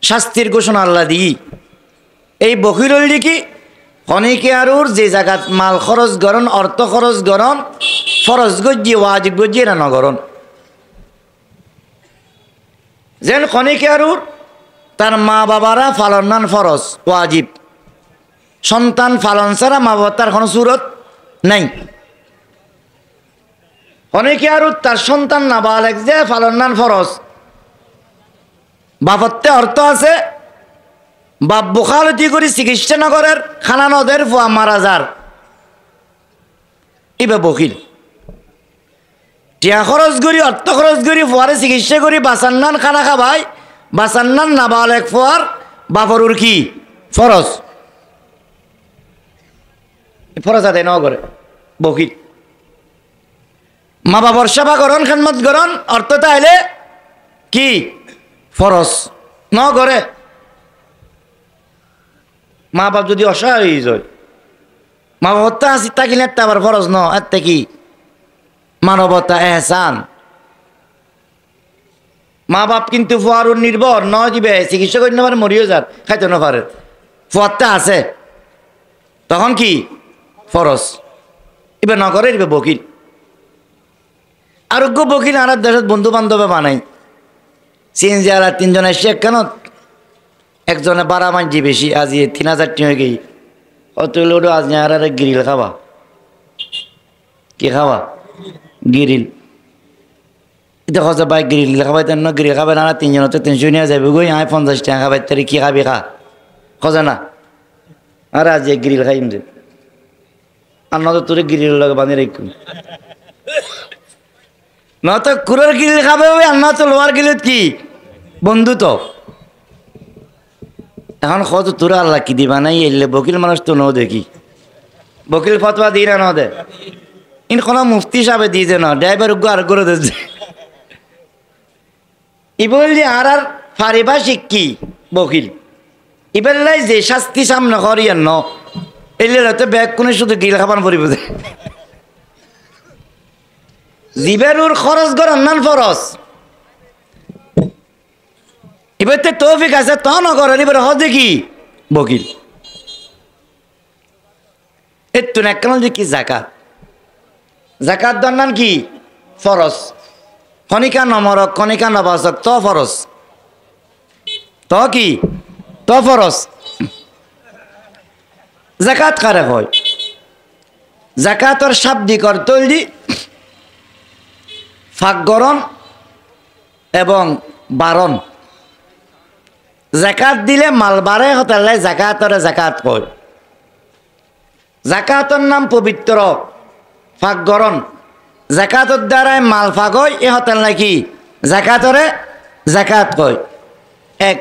শাস্তির ঘোষণা আল্লাহ দিই। এই বকিল হইল কি? অনেকে আরুর যে জায়গাত মাল খরচ গরণ, অর্থ খরচ গরণ, ফরজ গজ্জি ওয়াজিব গজ্জি এরা নগরণ। যেন অনেকে আরুর তার মা বাবারা ফালন নান ফরজ ওয়াজিব, সন্তান ফালন ছাড়া মা বাবার তার কোনো সুরত নাই। অনেকে আরুর তার সন্তান না বালেক যে ফালন নান ফরজ, বাপত্তে অর্থ আছে, বাপ বোখালতি করি চিকিৎসা নগরের খানা নদের ফুয়া মারা যার, ইবে বকিল। টিয়া খরচ করি অর্থ খরচ করি ফুয়ারে চিকিৎসা করি বাসান্নান খানা খাবাই, বাসান্নান নাবালেক ফুয়ার বাপরুর কি ফরজ, ফরজ আদায় ন করে বকিল। মা বাবার সেবা করন, খেদমত করন, অর্থ তাইলে কি ফরজ ন করে। মা বাপ যদি অসহায় হয়ে যায়, মা বাবা আসি তাকিলে আবার ফরজ ন, এতে কি মানবতা এহসান। মা বাপ কিন্তু ফুয়ারুর নির্ভর ন দিবে, চিকিৎসা করতে পারে মরিও যার খাইতে না পারে, ফুয়ারটা আছে তখন কি ফরজ, এবার ন করে দিবে বকিল। আরোগ্য বকিল আর দেশের বন্ধু বান্ধবে বানাই সিএনজি আর 3 জন এসে কেন একজনে 12 মানছি বেশি, আজ 3000 টি হয়ে গেই অত লোডো আজ আর গ্রিল খাবা, কি খাবা গ্রিল। দেখো যে ভাই গ্রিল খাবাই তেন গ্রিল খাবে না, 3 জন তো 300 নিয়ে যাবে গই, আমি 50 টাকা খাবাই তারি কি খাবি খা খোঁজে না। আর আজ গ্রিল খাইম যে আর নতো তোরে গ্রিল লগে বানিয়ে রাখুন, নতো কুরের গ্রিল খাবে আর নতো লোহার গ্রিল কি বন্ধু। তো এখন কত তোরা আল্লাহ কি দিবা নাই এলে বকিল মানুষ তো ন দেখি, বকিল ফতোয়া দিই না ন দে, ইন কোনো মুফতি সাহেব দিয়েছে না, ড্রাইভার আর করে দিচ্ছে। ইবল যে আর পারিভাষিক কি বকিল, ইবেলাই যে শাস্তি সামনে করিয়ান ন এলে রাতে ব্যাগ কোনে শুধু গিল খাবান পরিব যে জিবেরুর খরচ গরম নান ফরজ। এবার তো তৌফিক আছে ত নগরের, এবার হজে কি বকিল। এতো না কেন যে কি জাকাত, জাকাত দন্নান কি ফরজ, কণিকা নমরক কণিকা নবাসক তো ফরজ, তো কি তো ফরজ। জাকাত কারে হয়? জাকাতর শাব্দিক অর্থ হইলি ফাঁকগরণ এবং বারণ। জাকাত দিলে মাল বাড়ে হতালে জাকাতরে জাকাত কয়। জাকাতর নাম পবিত্র ফাঁকগরণ, জাকাতর দ্বারাই মাল ফাঁক হয় এ হতাল নাকি জাকাতরে জাকাত কয়। এক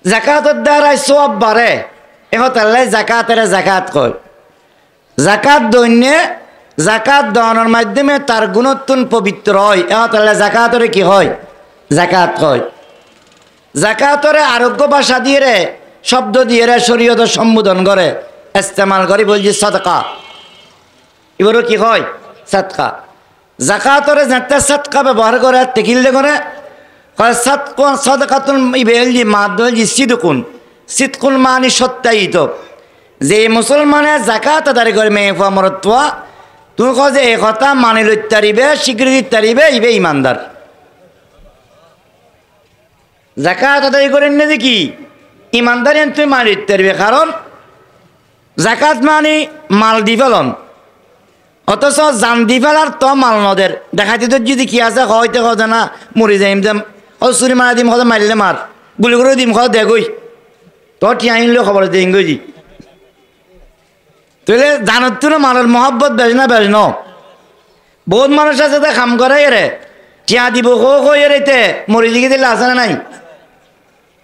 জাকাতর দ্বারাই সওয়াব বাড়ে এ হতালে জাকাতরে জাকাত কয়। জাকাত দৈন্যে জাকাত দানের মাধ্যমে তার গুণত্বন পবিত্র হয়। তাহলে জাকাতরে কি হয়? জাকাত হয়। জাকাতরে আরোগ্য ভাষা দিয়ে রে, শব্দ দিয়ে রে শরীয়ত সম্বোধন করে, ইস্তেমাল করে বলছি সাদকা। এবারও কি হয়? সাদকা। জাকাতরে যাতে সাদকা ব্যবহার করে তেকিলে করে সাদকাতুন ইবেলজি মাদজি সিদকুন। সিদকুন মানে সত্যায়িত। যে মুসলমানে জাকাত আদায় করে মেফা মরত্বা, তুমি কো যে এই কথা মানি লইতে পারিবে, স্বীকৃতি তারিবে, ইবে ইমানদার। জাকাত আদায় করেন না যে কি ইমানদারি তুমি মানি লইতে পারিবে, কারণ জাকাত মানে মাল দি ফেলন, অথচ জান দি ফেলার তো মাল নদের দেখাইতে তো যদি কি আছে হয়তো কথা না মরি যাইম যাম ও চুরি মারা দিম কথা মারিলে মার গুলি করে দিম কথা দেখই তো টিয়া আনলেও খবর দিই ইংরেজি। তাহলে জানত তো মালের মহব্বত বেশ না বেশ ন। বহুত মানুষ আছে তা কাম করে এরে টিয়া দিব এরেতে মরি দিকে দিলে আসে না নাই।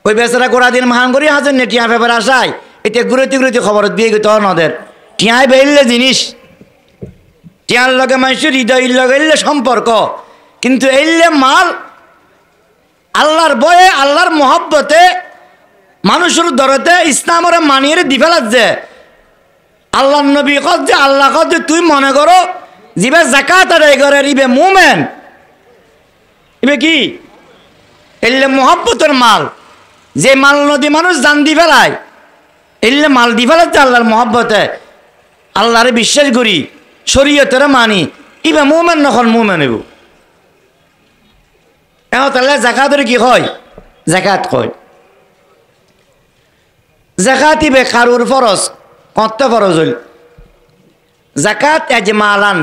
ওই বেচারা গোড়া দিন মহান করি হাজার নে টিয়া পেপার আসায় এটা ঘুরতে খবর দিয়ে গেত নদের টিয়ায় বেরলে জিনিস, টিয়ার লগে মানুষের হৃদয়ের লগে এলে সম্পর্ক, কিন্তু এলে মাল আল্লাহর বয়ে আল্লাহর মহব্বতে মানুষের দরতে ইসলামরে মানিয়ে দিফে লাগছে। আল্লাহ নবী কত যে আল্লাহ কত যে তুই মনে করো জিবে জাকাত আদায় করে ইবে মুমেন, ইবে কি এলে মহব্বতের মাল। যে মাল নদী মানুষ জান দি ফেলায় এলে মাল দি ফেলাচ্ছে আল্লাহর মহব্বতে, আল্লাহরে বিশ্বাস করি, শরীয়তের মানি, ইবে মুমেন নখন মুমেন ইব। তাহলে জাকাতের কি হয়? জাকাত হয়। জাকাত ইবে কারুর ফরজ, কত ফরজ হইল? জাকাত এজমালান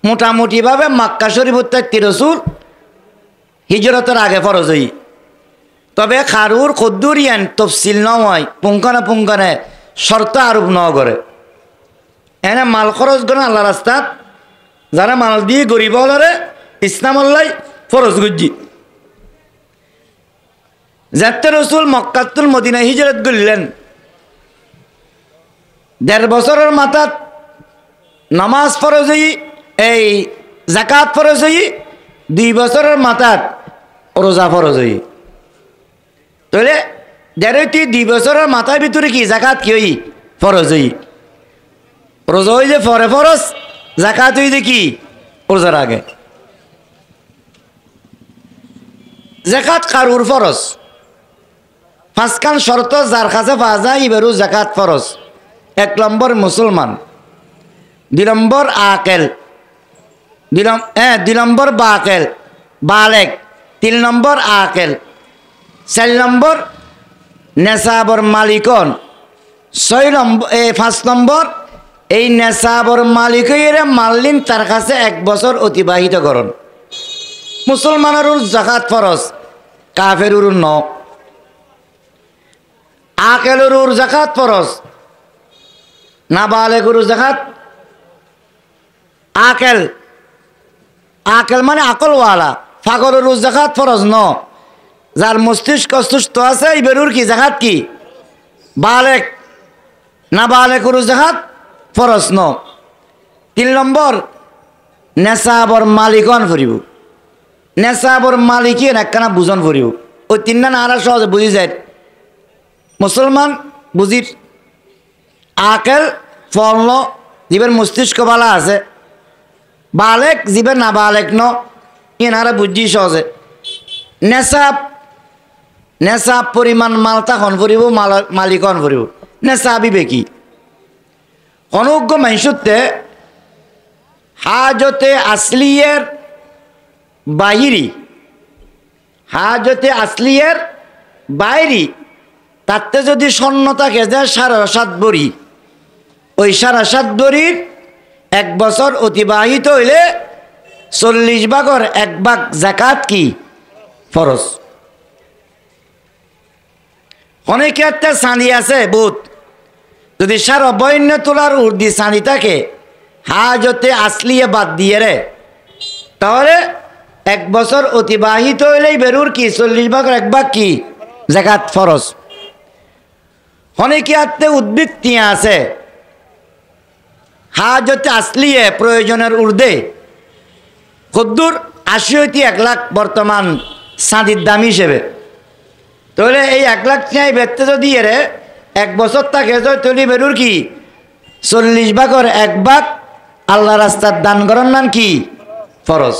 মোটামুটি ভাবে মক্কা শরীফ ত্যাগী রাসূল হিজরতের আগে ফরজ হই, তবে কারুর কদ্দুরিয়ান তফসিল নয়, পুঙ্খানে পুঙ্খানে শর্ত আরোপ ন করে। এনে মাল খরচ করে আল্লাহ রাস্তাত যারা মাল দিয়ে গরিব হলরে ইসলাম আল্লাহ ফরজ গুজি। যাতে রসুল মক্কাতুল মদিনা হিজরত করলেন ১.৫ বছরের মাথাত নামাজ ফরজ হই, এই জাকাত ফরজ হই, ২ বছরের মাথাত রোজা ফরজ হই। তাহলে ১.৫-২ বছরের মাথার ভিতরে কি জাকাত কি হই? ফরজ হই। রোজা হই যে পরে ফরজ, জাকাত হই যে কি রোজার আগে। জাকাত কারুর ফরজ, ৫খান শর্ত যার কাছে পাওয়া যায় এবারও জাকাত ফরজ। ১ নম্বর মুসলমান, ২ নম্বর আকেল, ২ নম্বর বাকেল বালেক, ৩ নম্বর আকেল, ৪ নম্বর নেশাবর মালিকন, ৫ নম্বর এই নেশাবর মালিকের মাল্লিন তার কাছে ১ বছর অতিবাহিত করন। মুসলমানের জাকাত ফরজ, কাফের ন। আকেলের জাকাত ফরজ, নাবালেগের জাকাত। আকেল আকেল মানে আকলওয়ালা, ফাগলের জাকাত ফরজ ন। যার মস্তিষ্ক সুস্থ আছে ইবেরুর কি জাকাত কি বালেক, নাবালেগের জাকাত ফরজ ন। ৩ নম্বর নেশাবর মালিকন ফুরিব, নেশাবর মালিকের একখানা বুঝন ফুরিব। ওই ৩টা না আরো সহজে বুঝি যায় মুসলমান বুঝির। আকেল ফল জীবের মস্তিষ্ক বালা আছে, বালেক জীবের না বালেক ন এনারা বুঝি সহজে। নেশাব নেশাব পরিমাণ মালতা খন ফুরিব, মালিকন ফুরিব। নেশাবিবে কি অনুজ্ঞ মানুষতে হাজতে আসলিয়ের বাহিরি, হাজতে আসলিয়ের বাইরি তাতে যদি স্বর্ণ থাকে যে ৭.৫ ভরি, ওই ৭.৫ ভরির ১ বছর অতিবাহিত হইলে ৪০ ভাগের ১ ভাগ জাকাত কি ফরজ। অনেকে একটা চাঁদি আছে বুধ, যদি ৫.৫ তোলার উর্দি চাঁদি থাকে হাজতে আসলিয়ে বাদ দিয়ে রে, তাহলে ১ বছর অতিবাহিত হইলেই বেরুর কি ৪০ ভাগের ১ ভাগ কি জাকাত ফরজ। অনেকে আত্মে উদ্ভিদ টিয়া আছে, হাজতে আসলিয়ে প্রয়োজনের ঊর্ধ্বে কদ্দুর ৮০ হইতে ১ লাখ বর্তমান চাঁদির দাম হিসেবে। তাহলে এই ১ লাখ টিয়াই বেচতে যদি এরে ১ বছর থাকে তৈরি বেরুর কি ৪০ ভাগের ১ ভাগ আল্লাহ রাস্তার দান করার নাম কি ফরজ।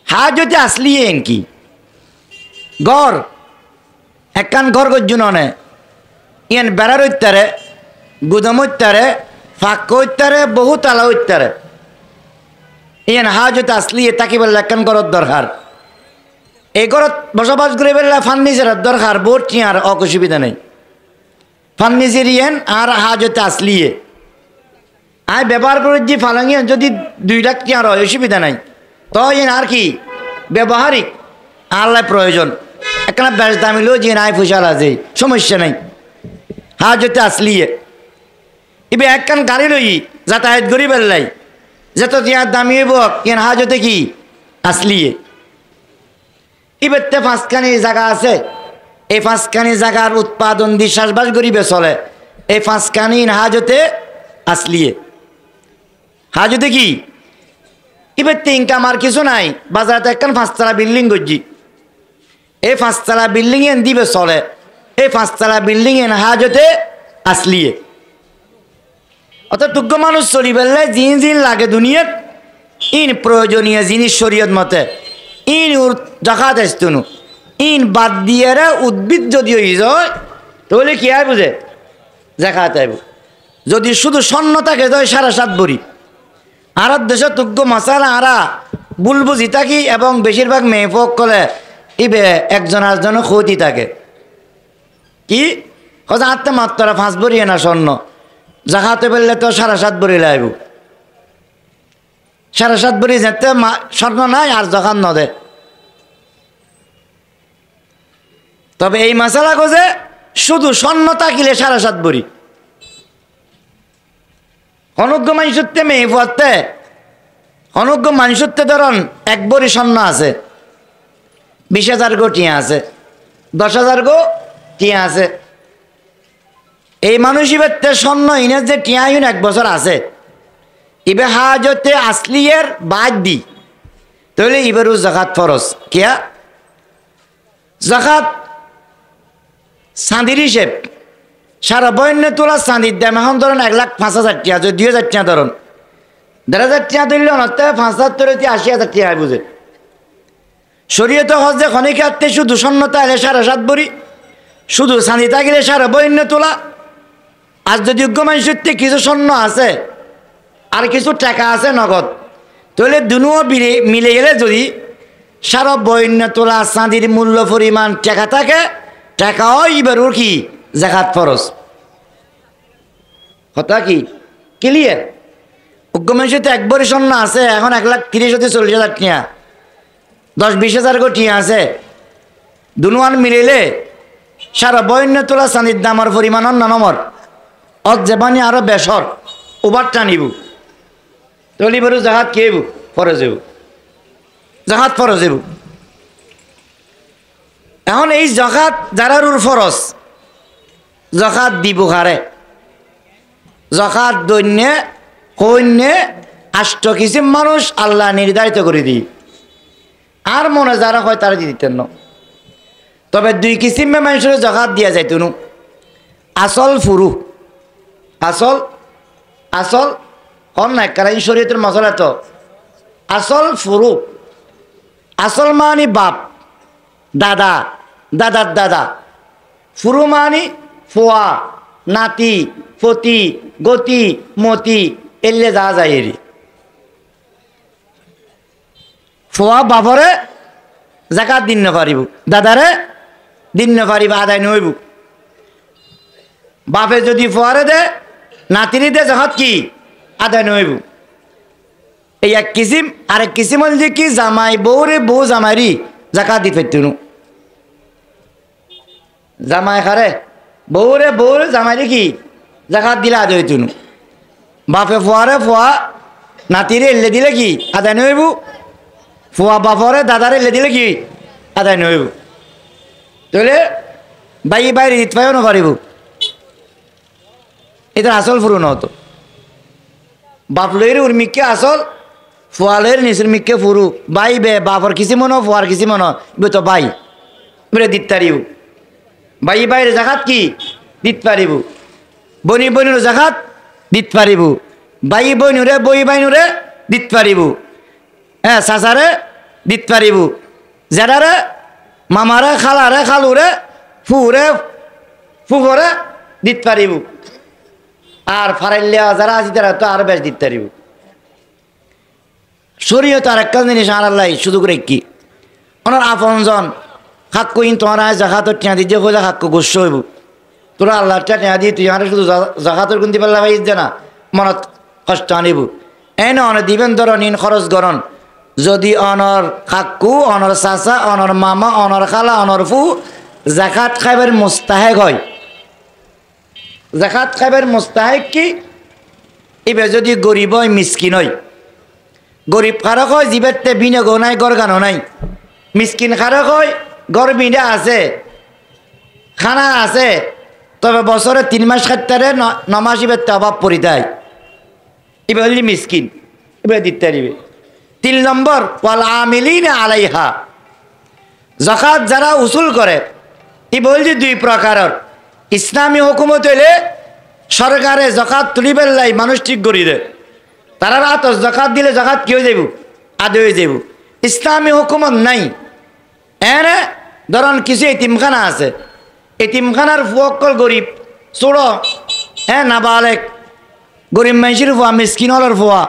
হাজতে আসলিয়ে কি গড় একখান ঘর গজ্জুন অনে ইয়ান বেড়ার হইতারে গুদাম হইতারে ফাঁক হইতারে বহু তালা হইতারে ইয়ান হাজতে আসলিয়ে তাকে বললে একখান ঘরের দরকার। এই ঘরত বসবাস করে বেললে ফার্নিচারের দরকার বোর্ড আর অসুবিধা নেই। ফার্নিচার ইয়ান আর হাজতে আসলিয়ে আয় ব্যবহার করে যে ফালাঙ্গি যদি ২ লাখ টিয়ার হয় অসুবিধা নাই। তো ইয়ান আর কি ব্যবহারিক আল্লাহ প্রয়োজন একখানা বেশ দামিলেও যে নাই ফুসাল আছে সমস্যা নাই। হাজতে আসলিয়ে এবার একখান গাড়ি লই যাতায়াত করি বেললাই যত টিয়ার দামি হইব ইয়ান হাজতে কি আসলিয়ে। এবার ৫খানি জায়গা আছে, এই ৫খানি জায়গার উৎপাদন দিয়ে চাষবাস করিবে চলে, এই ৫খানি হাজতে আসলিয়ে। হাজতে কি এবার ইনকাম আর কিছু নাই, বাজারে একখান ৫তলা বিল্ডিং করছি, এই ৫তলা বিল্ডিং এন দিবে চলে, এই ৫তলা বিল্ডিং এন হাজতে আসলিয়ে। অর্থাৎ তুগ্য মানুষ চলি বেললে জিন জিন লাগে দুনিয়াত ইন প্রয়োজনীয় জিনিস শরীয়ত মতে ইন জাকাত আসতুনু ইন বাদ দিয়ে উদ্ভিদ যদি হয়ে যায় তাহলে কি আইব যে জাকাত আইব। যদি শুধু স্বর্ণ থাকে যায় ৭.৫ ভরি। আর দেশে তুগ্য মশালা আরা বুলবুজি থাকি এবং বেশিরভাগ মেয়ে ফোক করে ইবে একজন আরেকজন ক্ষতি থাকে কি হয়তো আত্মমাত্রা ৫ ভরি না স্বর্ণ জাকাতে বললে তো ৭.৫ ভরি লাগব। ৭.৫ ভরি যেতে স্বর্ণ নাই আর জাকাত নদে। তবে এই মশালা কোজে শুধু স্বর্ণ থাকিলে ৭.৫ ভরি। অনজ্ঞ মানুষত্বে মেয়ে পড়তে অনজ্ঞ মানুষত্বে ধরুন ১ ভরি স্বর্ণ আছে, ২০,০০০ গো টিয়া আছে, ১০,০০০ গো টিয়া আছে। এই মানুষ ইবেতে স্বর্ণ ইনের যে টিয়া ইন ১ বছর আছে ইবে হাজতে আসলিয়ের বাদ দি তাহলে ইবেরও জাকাত ফরজ। কিয়া জাকাত চাঁদির হিসেব সারা বন্যে তোলা চাঁদির দাম এখন ধরেন ১,৫,০০০ টাকা, ২,০০০ টাকা ধরুন ১,৫০০ টাকা ধরলে অনতে ৭৫ ৮০,০০০ টাকা বুঝে। শরীয়তে হজে খনিকে আত্মে শুধু স্বর্ণতা এলে ৭.৫ ভরি, শুধু চাঁদি থাকিলে সারা বন্যে তোলা। আর যদি যোগ্য মানুষের কিছু স্বর্ণ আছে আর কিছু টাকা আছে নগদ তাহলে দুনুও মিলে গেলে যদি সারা বন্যে তোলা চাঁদির মূল্য পরিমাণ টাকা থাকে টাকাও এবারও কি জাকাত ফরজ। কথা কি ক্লিয়ার? যোগ্য মানুষের ১ ভরি স্বর্ণ আছে এখন ১,৩০,০০০ টাকা, ১০-২০,০০০ গো টিয়া আছে, দুনুয়ান মিলিলে সারা বন্যে তোলা চাঁদির দামের পরিমাণ অন্য নম্বর অত যেবানি আরো বেসর ওভার টানিব তাহলে এবারও জাকাত কে ফরজ হইব, জাকাত ফরজ হইব। এখন এই জাকাত যারার ফরজ জাকাত দিব কারে? জাকাত দৈন্যে কন্যে ৮ কিসিম মানুষ আল্লাহ নির্ধারিত করে দিই আর মনে যারা হয় তারা দিয়ে দিতেন না। তবে ২ কিসিমে মানুষের জাকাত দিয়া যাইত নু। আসল ফুরু আসল আসল হন না কারণ শরীয়তের মশলা তো আসল ফুরু। আসল মানি বাপ দাদা দাদার দাদা, ফুরু মানি ফোয়া নাতি ফতি গতি মতি এলে যা যায় এরি। ফোয়া বাপরে জাকাত দিন না পারিব, দাদারে দিন না পারিব, আদায় নইব। বাপে যদি ফোয়ারে দে নাতিরি দে জাকাত কি আদায় নইব। এই ১ কিসিম। আরেক কিসিম হল যে কি জামাই বউরে বউ জামাইরি জাকাত দি ফেরতুনু। জামাই খারে বউরে বউরে জামাইরি কি জাকাত দিলে আদায় হইতুনু। বাপে ফোয়ারে ফোয়া নাতিরে এলে দিলে কি আদায় নইব, ফোয়া বাপরে দাদারে এলে দিলে কি আদায় নইব। তাহলে বাইরে দিতে পাইও না পারিব। এটা আসল ফুরু নতো বাপলের উর্মিকে আসল ফুয়ালের নিচের মিকে ফুরু বাই বে বাপর কিসি মনো ফুয়ার কিসি মনো বে তো বাই বলে দিত পারিব বাই বাইরে জাগাত কি দিত পারিব বনি বনির জাগাত দিত পারিব বাই বইনুরে বই বাইনুরে দিত পারিব হ্যাঁ চাচারে দিত পারিব জেডারে মামারে খালারে খালুরে ফুরে ফুফরে দিত পারিব আর ফারাইলিয়া যারা আছে তারা তো আর বেশ দিত পারিব শরীয়ত আর একটা জিনিস আর আল্লাহ শুধু করে কি ওনার আপনজন হাক্কু ইন তোরা জাকাতর টিয়া দিয়ে হইলে হাক্কু গুস্ব হইব তোরা আল্লাহর টিয়া দিয়ে তুই আর শুধু জাকাতর গুন্দি পাল্লা পাইস না মনত কষ্ট আনিব এনে অনে দিবেন ধর নিন খরচ গরণ যদি অনর হাক্কু অনর চাচা অনর মামা অনর খালা অনর ফু জাকাত খাইবার মুস্তাহেক হয় জাকাত খাইবার মুস্তাহেক কি এবার যদি গরিব হয় মিসকিন হয় গরিব খারক হয় জীবেরতে বিনে নাই গরগানো নাই মিসকিন খারক হয় গর বিনা আছে খানা আছে তবে বছরে 3 মাস খাইতে 9 মাস ইবেরতে অভাব পড়ি দেয় এবার হলি মিসকিন এবার দিতে দিবে 3 নম্বর ওয়াল আমিলিনা আলাইহা জাকাত যারা উসুল করে ই বলছি 2 প্রকারের ইসলামী হুকুমত হইলে সরকারে জাকাত তুলিবেন লাই মানুষ ঠিক করি দেয় তারা রাত জাকাত দিলে জাকাত কি হয়ে যাব আদে হয়ে যাব ইসলামী হুকুমত নাই এনে ধরুন কিছু এতিমখানা আছে এতিমখানার ফুয়কল গরিব ছোড়ো হ্যাঁ নাবালেক গরিব মানুষের ফুয়া মিসকিন হলের ফুয়া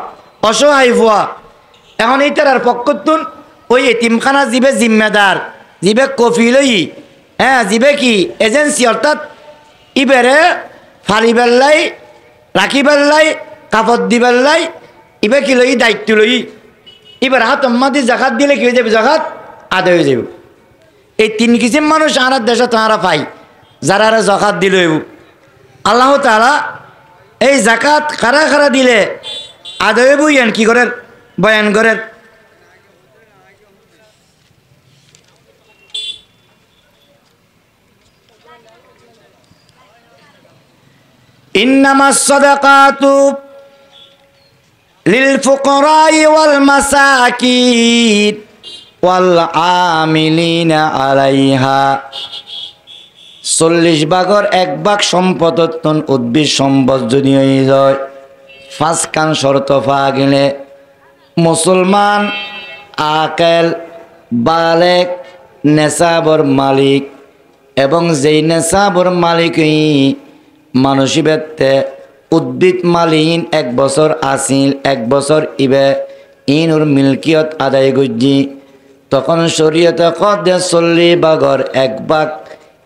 অসহায় ফুয়া এখন এই তার পক্ষতুন ওই এতিমখানা জিবে জিম্মেদার জিবে কফিলই হ্যাঁ জিবে কি এজেন্সি অর্থাৎ ইবেরে ফালি বেল্লাই রাখি বেল্লাই কাপড় দিবেল্লাই ইবে কি লই দায়িত্ব লই এবার হাত অম্মাদি জাকাত দিলে কি হয়ে যাবে জাকাত আদায় হয়ে যাবে এই 3 কিসিম মানুষ আর দেশে তারা পাই যারা জাকাত দিল আল্লাহ তাআলা এই জাকাত কারা কারা দিলে আদায় বইয়েন কি করেন বয়ান করেন ইন্নামাস সাদাকাতু লিল ফুকারাই ওয়াল মাসাকিন ওয়াল আমিলিনা আলাইহা 40 ভাগর 1 ভাগ সম্পদ উদ্ভিদ সম্পদ যদি হয়ে যায় 5 কান শর্ত পাওয়া গেলে মুসলমান আকেল বালেক নেশাবর মালিক এবং যেই নেশাবর মালিক মানুষিবেতে উদ্ভিদ মালিন 1 বছর আসিল 1 বছর ইবে ইনুর মিলকিয়ত আদায় গুজি তখন শরীয়তে কদে 40 ভাগর 1 ভাগ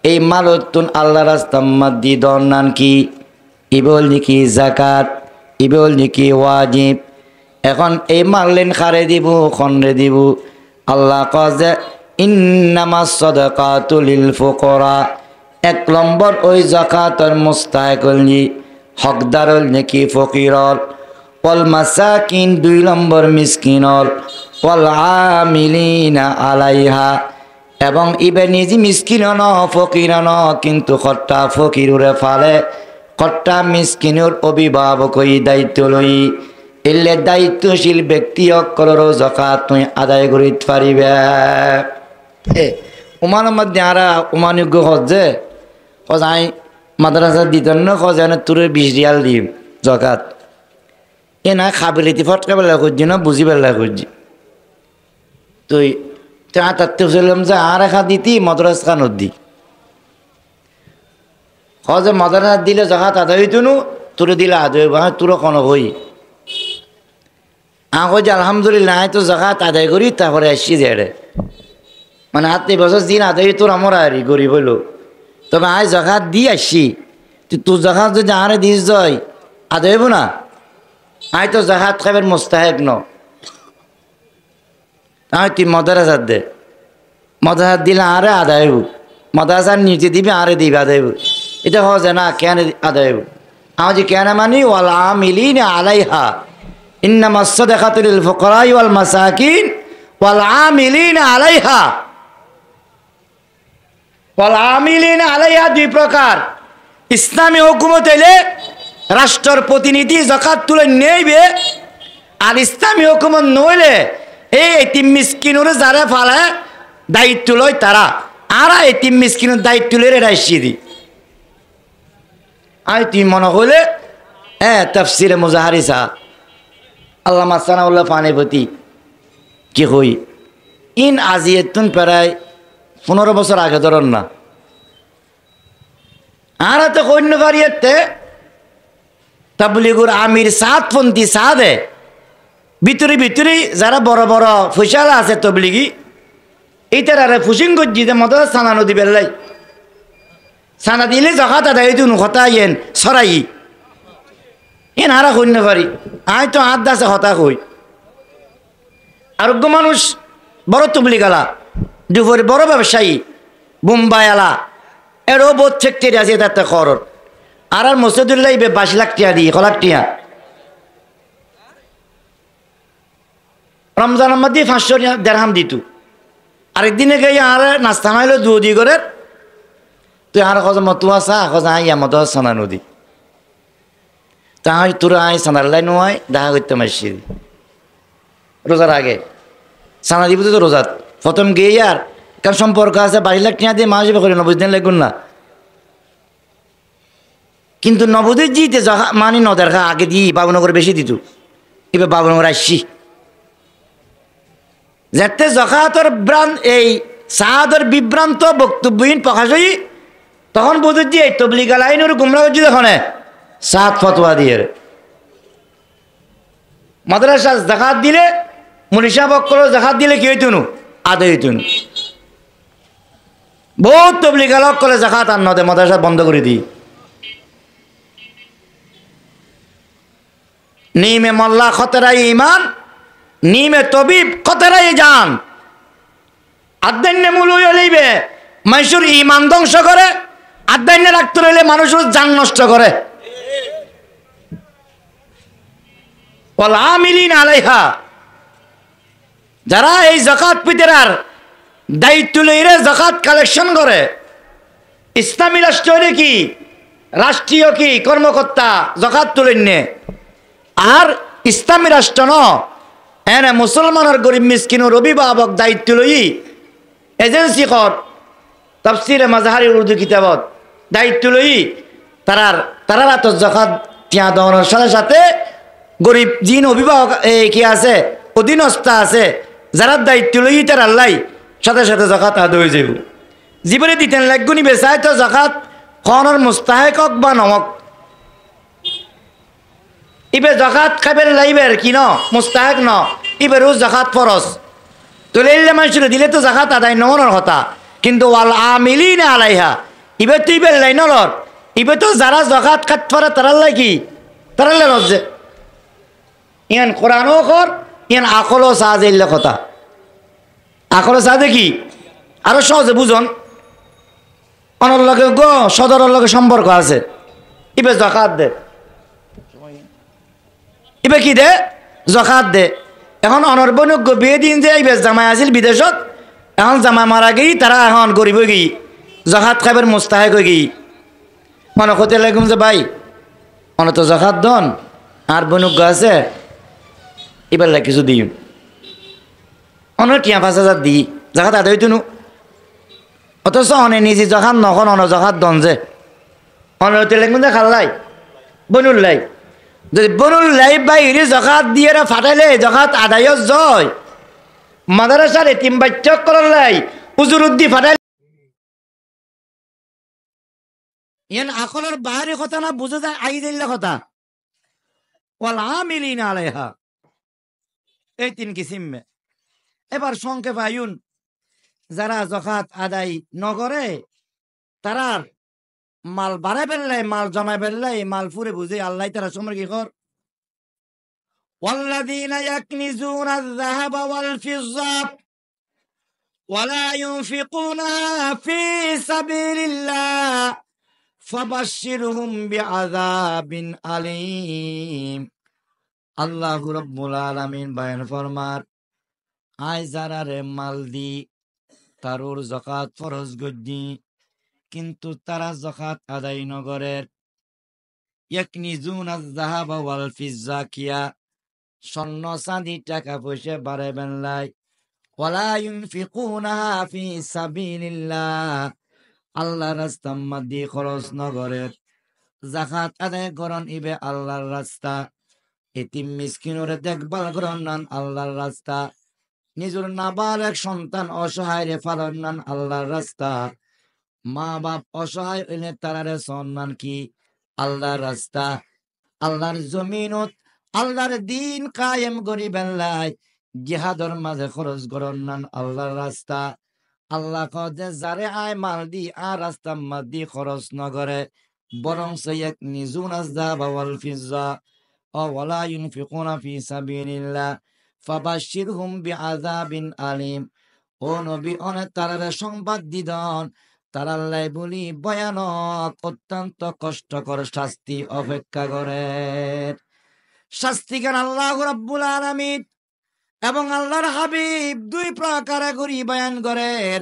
এই মালতুন আল্লাহ রাস্তা মাদ্দি দনান কি ইবল নিকি যাকাত ইবল নিকি ওয়াজিব এখন এই মারলেন খারে দিব খন্ডে দিব আল্লাহ কজে ইন্নামাস সাদাকাতু লিল ফুকারা 1 নম্বর ওই যাকাতের মুস্তাহিকুল নি হকদারুল নাকি ফকিরল ওয়াল মাসাকিন 2 নম্বর মিসকিনল ওয়াল আমিলিনা আলাইহা এবং ইবে নিজে মিসকিন ন ফকির ন কিন্তু খট্টা ফকিরুরে ফালে খট্টা মিসকিনুর অভিভাবক হই দায়িত্ব লই এলে দায়িত্বশীল ব্যক্তি অকলর যাকাত তুই আদায় করিতে পারিবে উমানের মধ্যে আরা উমানযোগ্য হজে হজাই মাদ্রাসা দিতেন না হজানে তোর 20 রিয়াল দিম যাকাত এ না খাবিলিতি ফটকা বেলা খুঁজছি না বুঝি বেলা খুঁজছি তুই তাতে বললাম যে আর একা দিতি মাদ্রাসা খানত দি হজে মাদ্রাসা দিলে যাকাত আদায় হইতো নু তোর দিলে আদায় হইব হ্যাঁ তোর কোনো হই যে আলহামদুলিল্লাহ তো জাকাত আদায় করি তারপরে আসছি জেড়ে মানে 8 বছর দিন আদায় তোর আমরা আর গরিব হইল তবে আয় জাকাত দি আসছি তুই তোর জাকাত যদি আরে দিস যায় আদায় হইব না আয় তো জাকাত খাইবার মুস্তাহিক ন আয় তুই মাদ্রাসা দে মাদ্রাসা দিলে আরে আদায় হইব মাদ্রাসার নিচে দিবি আরে দিবি আদায় হইব এটা হজে না কেন আদায় হইব আমার যে কেন মানি ওয়াল আমিলিনা আলাইহা ইন্নামাস সাদাকাতু লিল ফুকারাই ওয়াল মাসাকিন ওয়াল আমিলিনা আলাইহা ওয়াল আমিলিনা আলাইহা 2 প্রকার ইসলামী হুকুমত হইলে রাষ্ট্রের প্রতিনিধি জাকাত তুলে নেইবে আর ইসলামী হুকুমত নইলে এই এতিম মিসকিনুর যারা ফালে দায়িত্ব লয় তারা আর এতিম মিসকিনুর দায়িত্ব লয়ে রাইসি দি আই তুই মনে হলে তাফসিরে মুজাহারিসা আল্লামা সানাউল্লাহ ফানিপতি কি হই ইন আজিয়েতুন প্রায় 15 বছর আগে ধরন না আর তো কন্য বাড়িতে তাবলিগুর আমির সাদপন্থী সাদে ভিতরে ভিতরে যারা বড় বড় ফুসালা আছে তবলিগি এইটার আরে ফুসিং গজ্জিতে মতো সানা নদী বেলাই সানা দিলে জাকাত আদায় দিন হতা ইয়েন সরাই এন হারা কন্য পারি আয় তো হাত দাসে হতা কই আরোগ্য মানুষ বড় তবলিগালা দুপুরে বড় ব্যবসায়ী বোম্বাই আলা এরও বোধ ফ্যাক্টরি আছে তাতে খরচ আর মসজিদুল্লাহ 22 লাখ টিয়া দিয়ে 1 লাখ টিয়া রমজান মধ্যে 500 দেড়হাম দিত আরেকদিনে গিয়ে আর নাস্তা মাইলো দুদি করে তুই আর খোঁজ মতো আসা খোঁজ আই মত সানা নদী তাই তোরা আই সানার লাই নয় দেখা করতে মাসি রোজার আগে সানা দিব তো রোজাত প্রথম গিয়ে আর কার সম্পর্ক আছে 22 লাখ টিয়া দিয়ে মাস করে 90 দিন লাগুন না কিন্তু নবদের জিতে মানি নদের খা আগে দিই বাবুনগর বেশি দিত এবার বাবুনগর আসছি যাতে জকাতর এই সাহাদর বিভ্রান্ত বক্তব্যহীন প্রকাশ হই তখন বোধের যে তবলিগ আলাইনের গুমরা করছি তখন সাত ফতোয়া দিয়ে মাদ্রাসা জাকাত দিলে মুনিশা বক্কর জাকাত দিলে কি হইতুন আদায় হইতুন বহুত তবলিগ আলাক করে জাকাত আর নদে মাদ্রাসা বন্ধ করে দিই নিমে মোল্লা খতরাই ইমান নিমে তবিব খতরাই জান আদান্নে মূল লইবে মানুষের ইমান ধ্বংস করে আদান্নে রাখতে রইলে মানুষের জান নষ্ট করে ওয়াল আমিলিন আলাইহা যারা এই যাকাত পিতেরার দায়িত্ব লইরে যাকাত কালেকশন করে ইসলামী রাষ্ট্র হইলে কি রাষ্ট্রীয় কি কর্মকর্তা যাকাত তুলেন আর ইসলামী রাষ্ট্র ন এনে মুসলমানের গরিব মিসকিনের অভিভাবক দায়িত্ব লই এজেন্সি কর তাফসিরে মাজহারি উর্দু কিতাবত দায়িত্ব লই তারা তো যাকাত তিয়া দেওয়ার সাথে সাথে গরিব জিন অভিভাবক কি আছে অধীনস্থ আছে যারা দায়িত্ব লই তার আল্লাহ সাথে সাথে যাকাত আদায় হয়ে যাব জীবনে দিতেন লাগগুনি বেচায় তো যাকাত কনের মুস্তাহেক হক বা নমক ইবে জাকাত খাবের লাইবের কি ন মুস্তাহেক ন ইবে রোজ জাকাত ফরজ তুলে মানুষের দিলে তো জাকাত আদায় নমনের কথা কিন্তু ওয়াল আমিলিন আলাইহা ইবে তো ইবে লাইনর ইবে তো যারা জাকাত খাত ফরে তারাল্লাই কি তারাল্লে রজ্জে ইয়ান কোরআনও কর ইয়ান আকলও সাহায্য কথা আকলও সাহায্যে কি আরো সহজে বুঝন অনর লগে গো সদরের লগে সম্পর্ক আছে ইবে জাকাত দে এবার কি দে জাকাত দে এখন অনর্বনজ্ঞ বিয়ে দিন যে এইবার জামাই আছিল বিদেশত এখন জামাই মারা গেই তারা এখন গরিব হয়ে গেই জাকাত খাবার মুস্তাহেক হয়ে গেই মনে করতে লাগুম যে ভাই অনে তো জাকাত দন আর বনজ্ঞ আছে এবার লাগে কিছু দিই অনের টিয়া 5,000 দিই জাকাত আদায় হইতুনু অথচ অনে নিজে জাকাত নখন অন জাকাত দন যে অনে হতে লাগুন যে খাল্লাই বনুর লাই যদি বনুল লাইফ বাইরে জাকাত দিয়ে ফাটাইলে জাকাত আদায় জয় মাদ্রাসার এতিম বাচ্চা করার লাই উজুরুদ্দি ফাটাইলে ইয়ান আকলের বাহারি কথা না বুঝে যায় আই দিল্লা কথা ওয়াল আমিলিন আলাইহা এই 3 কিসিমে এবার সংক্ষেপ আয়ুন যারা জাকাত আদায় নগরে তারার মাল বাড়াই ফেললাই মাল জমাই ফেললাই মাল ফুরে বুঝে আল্লাহ তারা সময় কি কর ওয়াল্লাযীনা ইয়াকনিজুনা আয-যাহাবা ওয়াল ফিজ্জা ওয়ালা ইউনফিকুনাহা ফি সাবিলিল্লাহ ফাবাশশিরহুম বিআযাবিন আলীম আল্লাহু রাব্বুল আলামিন বয়ান ফরমার আই যারা রে মাল দি তারুর যাকাত ফরজ গদ্দি কিন্তু তারা যাকাত আদায় নগরের ইয়াকনিজুনা আয-যাহাবা ওয়াল ফিজ্জা কিয়া স্বর্ণ চাঁদি টাকা পয়সা বাড়াইবেন লাই ওয়ালা ইউনফিকুনাহা ফি সাবিলিল্লাহ আল্লাহর রাস্তার মধ্যে খরচ নগরের যাকাত আদায় করন ইবে আল্লাহর রাস্তা এতিম মিসকিনরে দেখভাল করন নান আল্লাহর রাস্তা নিজের নাবালক সন্তান অসহায় রে ফালান নান আল্লাহর রাস্তা মা বাপ অসহায় হইলে তারারে সম্মান কি আল্লাহর রাস্তা আল্লাহর জমিনত আল্লাহর দিন কায়েম করিবেন লাই জিহাদর মাঝে খরচ করন নান আল্লাহর রাস্তা আল্লাহ কদে যারে আয় মাল দি আর রাস্তা মাদি খরচ নগরে বরং সৈয়ক নিজুন আয-যাহাবা ওয়াল ফিজ্জা ও ওয়ালা ইউনফিকুনা ফি সাবিলিল্লাহ ফাবাশশিরহুম বিআযাবিন আলিম ও নবী অনেক তারারে সংবাদ দিদন তারাল্লাই বলি ভয়ানক অত্যন্ত কষ্টকর শাস্তি অপেক্ষা করে শাস্তিকার আল্লাহ রাব্বুল আলামিন এবং আল্লাহর হাবিব দুই প্রকারে করি বয়ান করেন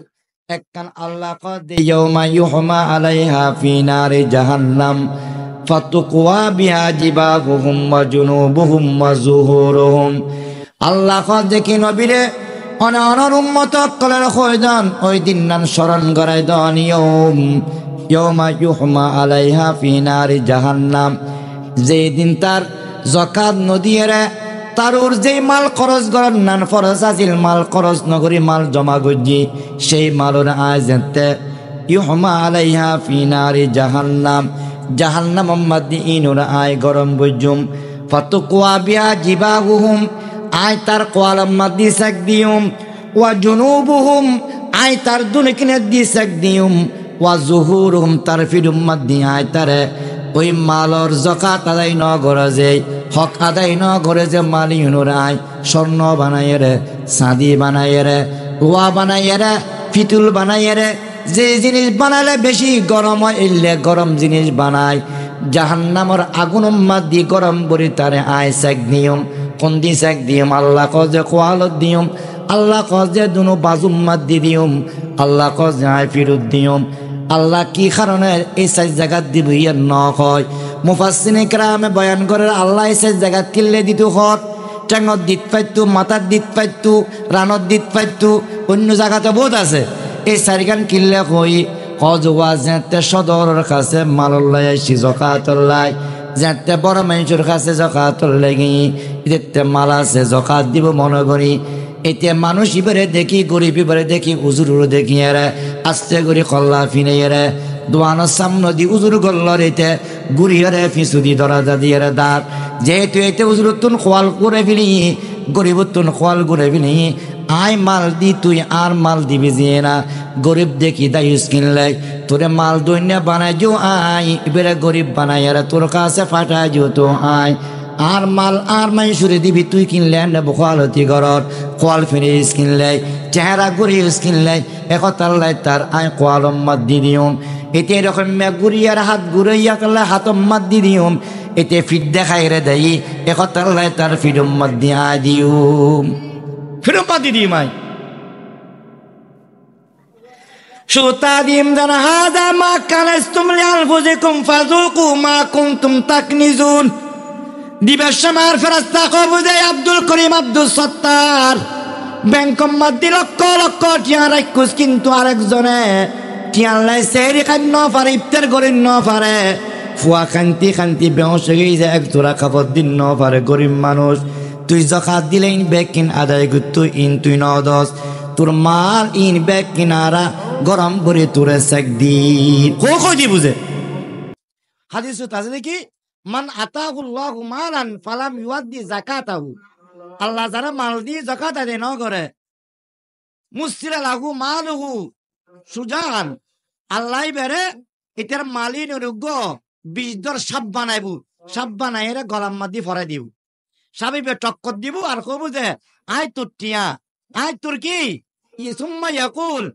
একখান আল্লাহ কদে ইয়াউমা ইউহমা আলাইহা ফি নারি জাহান্নাম ফাতুকওয়া বিহা জিবাহুহুম ওয়া জুনুবুহুম ওয়া যুহুরুহুম আল্লাহ কদে কি নবীরে অনার উম্মত কলের কয়দান ওই দিন নাম স্মরণ করাই দন ইয়াউমা ইউহমা আলাইহা ফি নারি জাহান্নাম যেই দিন তার যাকাত নদিয়েরে তারুর যেই মাল খরচ করেন নান ফরজ আছিল মাল খরচ নগরী মাল জমা গজি সেই মালর আজতে ইউহমা আলাইহা ফি নারি জাহান্নাম জাহান্নাম মধ্যে ইনুর আয় গরম গজুম ফাতুকওয়া বিহা জিবাহুহুম আয় তার কোয়ালাম মধ্যে সাক দিউম ওয়া জুনুবুহুম আয় তার দুনকিনে দি সাক দিউম ওয়া যুহুরুহুম তার ফিরুম মধ্যে আয় তারে ওই মালর যাকাত আদায় ন করে যে হক আদায় ন করে যে মালি হুনুরায় স্বর্ণ বানাইয়ে রে চাঁদি বানাইয়ে রে লোহা বানাইয়ে রে পিতুল বানাইয়ে রে যে জিনিস বানালে বেশি গরম হয় এলে গরম জিনিস বানায় জাহান্নামর আগুন মাদি গরম বরি তারে আয় সেক দিয়ম কন্দি সেক দিয়ম আল্লাহ কজে কোয়ালত দিয়ম আল্লাহ কজে দুনো বাজুম মাদি দিয়ম আল্লাহ কজে আয় ফিরুত দিয়ম আল্লাহ কি কারণে এই সাইজ জায়গাত দিব ইয়ার ন হয় মুফাসসিনে কেরামে বয়ান করে আল্লাহ এই সাইজ জায়গাত কিল্লে দিত হর টেঙত দিত পাইতো মাথার দিত পাইতো রানত দিত পাইতো অন্য জায়গাতে বহুত আছে এই চারিখান কিল্লে কই হজওয়া যেতে সদরের কাছে মালল্লাই আইসি জকাতল্লাই যেতে বড় মানুষের কাছে জকাতল লাগি এতে মাল আছে জকাত দিব মনে করি এতে মানুষ ইবারে দেখি গরিব ইবারে দেখি উজুর দেখি এরে আস্তে করে কল্লা ফিনে এরে দোয়ানোর সামনে দি উজুর গল্লর এতে গুড়িয়ারে ফিসু দি দরাজা দিয়ে দাঁড় যেহেতু এতে উজুরতুন খোয়াল করে ফেলি গরিবতুন খোয়াল করে ফেলি আয় মাল দি তুই আর মাল দিবি যে না গরিব দেখি দায়ুস কিনলে তোরে মাল দৈন্য বানাই যো আয় এবারে গরিব বানাই এরা তোর কাছে ফাটাই যো তো আয় আর মাল আর মাইসুরে দিবি তুই কিনলে না বখালতি ঘরত কোয়াল ফিরিস কিনলে চেহারা গড়িস কিনলে একতাল্লাই তার আয় কোয়ালম মাত দি দিওম এতে এরকম গুড়িয়ার হাত গুড়াইয়া করলে হাতম মাত দি দিওম এতে ফিট দেখাই রে দেই একতাল্লাই তার ফিডম মাত দিয়া দিওম ফিডম মাত দি দিম আয় সুতা দিম জানা হাদা মা কানাস্তুম লিআনফুসিকুম ফাযুকু মা কুনতুম তাকনিজুন দিবের সময় ফেরেশতা কবুদে আব্দুল করিম আব্দুল সত্তার ব্যাংকম মধ্যে লক্ষ লক্ষ টিয়া রাখুস কিন্তু আরেকজনে টিয়ার লাই সেরি খান ন পারে ইফতার করেন ন পারে ফুয়া খান্তি খান্তি বেহস হয়ে যায় এক জোড়া কাপড় দিন ন পারে গরিব মানুষ তুই জাকাত দিলে ইন ব্যাগ কিন আদায় করতো ইন তুই ন দশ তোর মাল ইন ব্যাগ কিনারা গরম করে তোরে সেক দিন কই বুঝে হাদিস আছে দেখি মান আতাহুল্লাহু মালান ফালাম ইউআদ্দি যাকাতাহু আল্লাহ যারা মাল দিয়ে যাকাত আদায় না করে মুসিরা লাহু মালুহু সুজান আল্লাহ বেরে এটার মালিন রুগ্য বীজদর সাপ বানাইবু সাপ বানাই রে গলাম মাদি ফরাই দিব সাবিবে টক্কর দিব আর কব যে আয় তোর টিয়া আয় তোর কি সুম্মা ইয়াকুল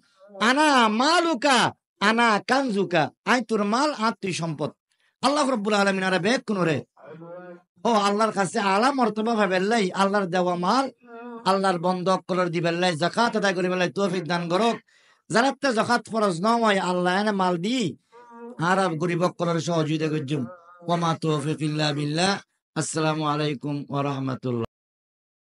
আনা মালুকা আনা কানজুকা আয় তোর মাল আর তুই সম্পদ আল্লাহ রাব্বুল আলামিন আরে বেক কোনরে ও আল্লাহর কাছে আলা মর্তবা ভাবেল্লাই আল্লাহর দেওয়া মাল আল্লাহর বন্ধক করার দিবেল্লাই যাকাত আদায় করিবেল্লাই তৌফিক দান করুক যারা তে যাকাত ফরজ নয় আল্লাহ এনে মাল দি আর গরিব করার সহযোগিতা করজুম ওয়া মা তাওফীক ইল্লা বিল্লাহ। আসসালামু আলাইকুম ওয়া রাহমাতুল্লাহ।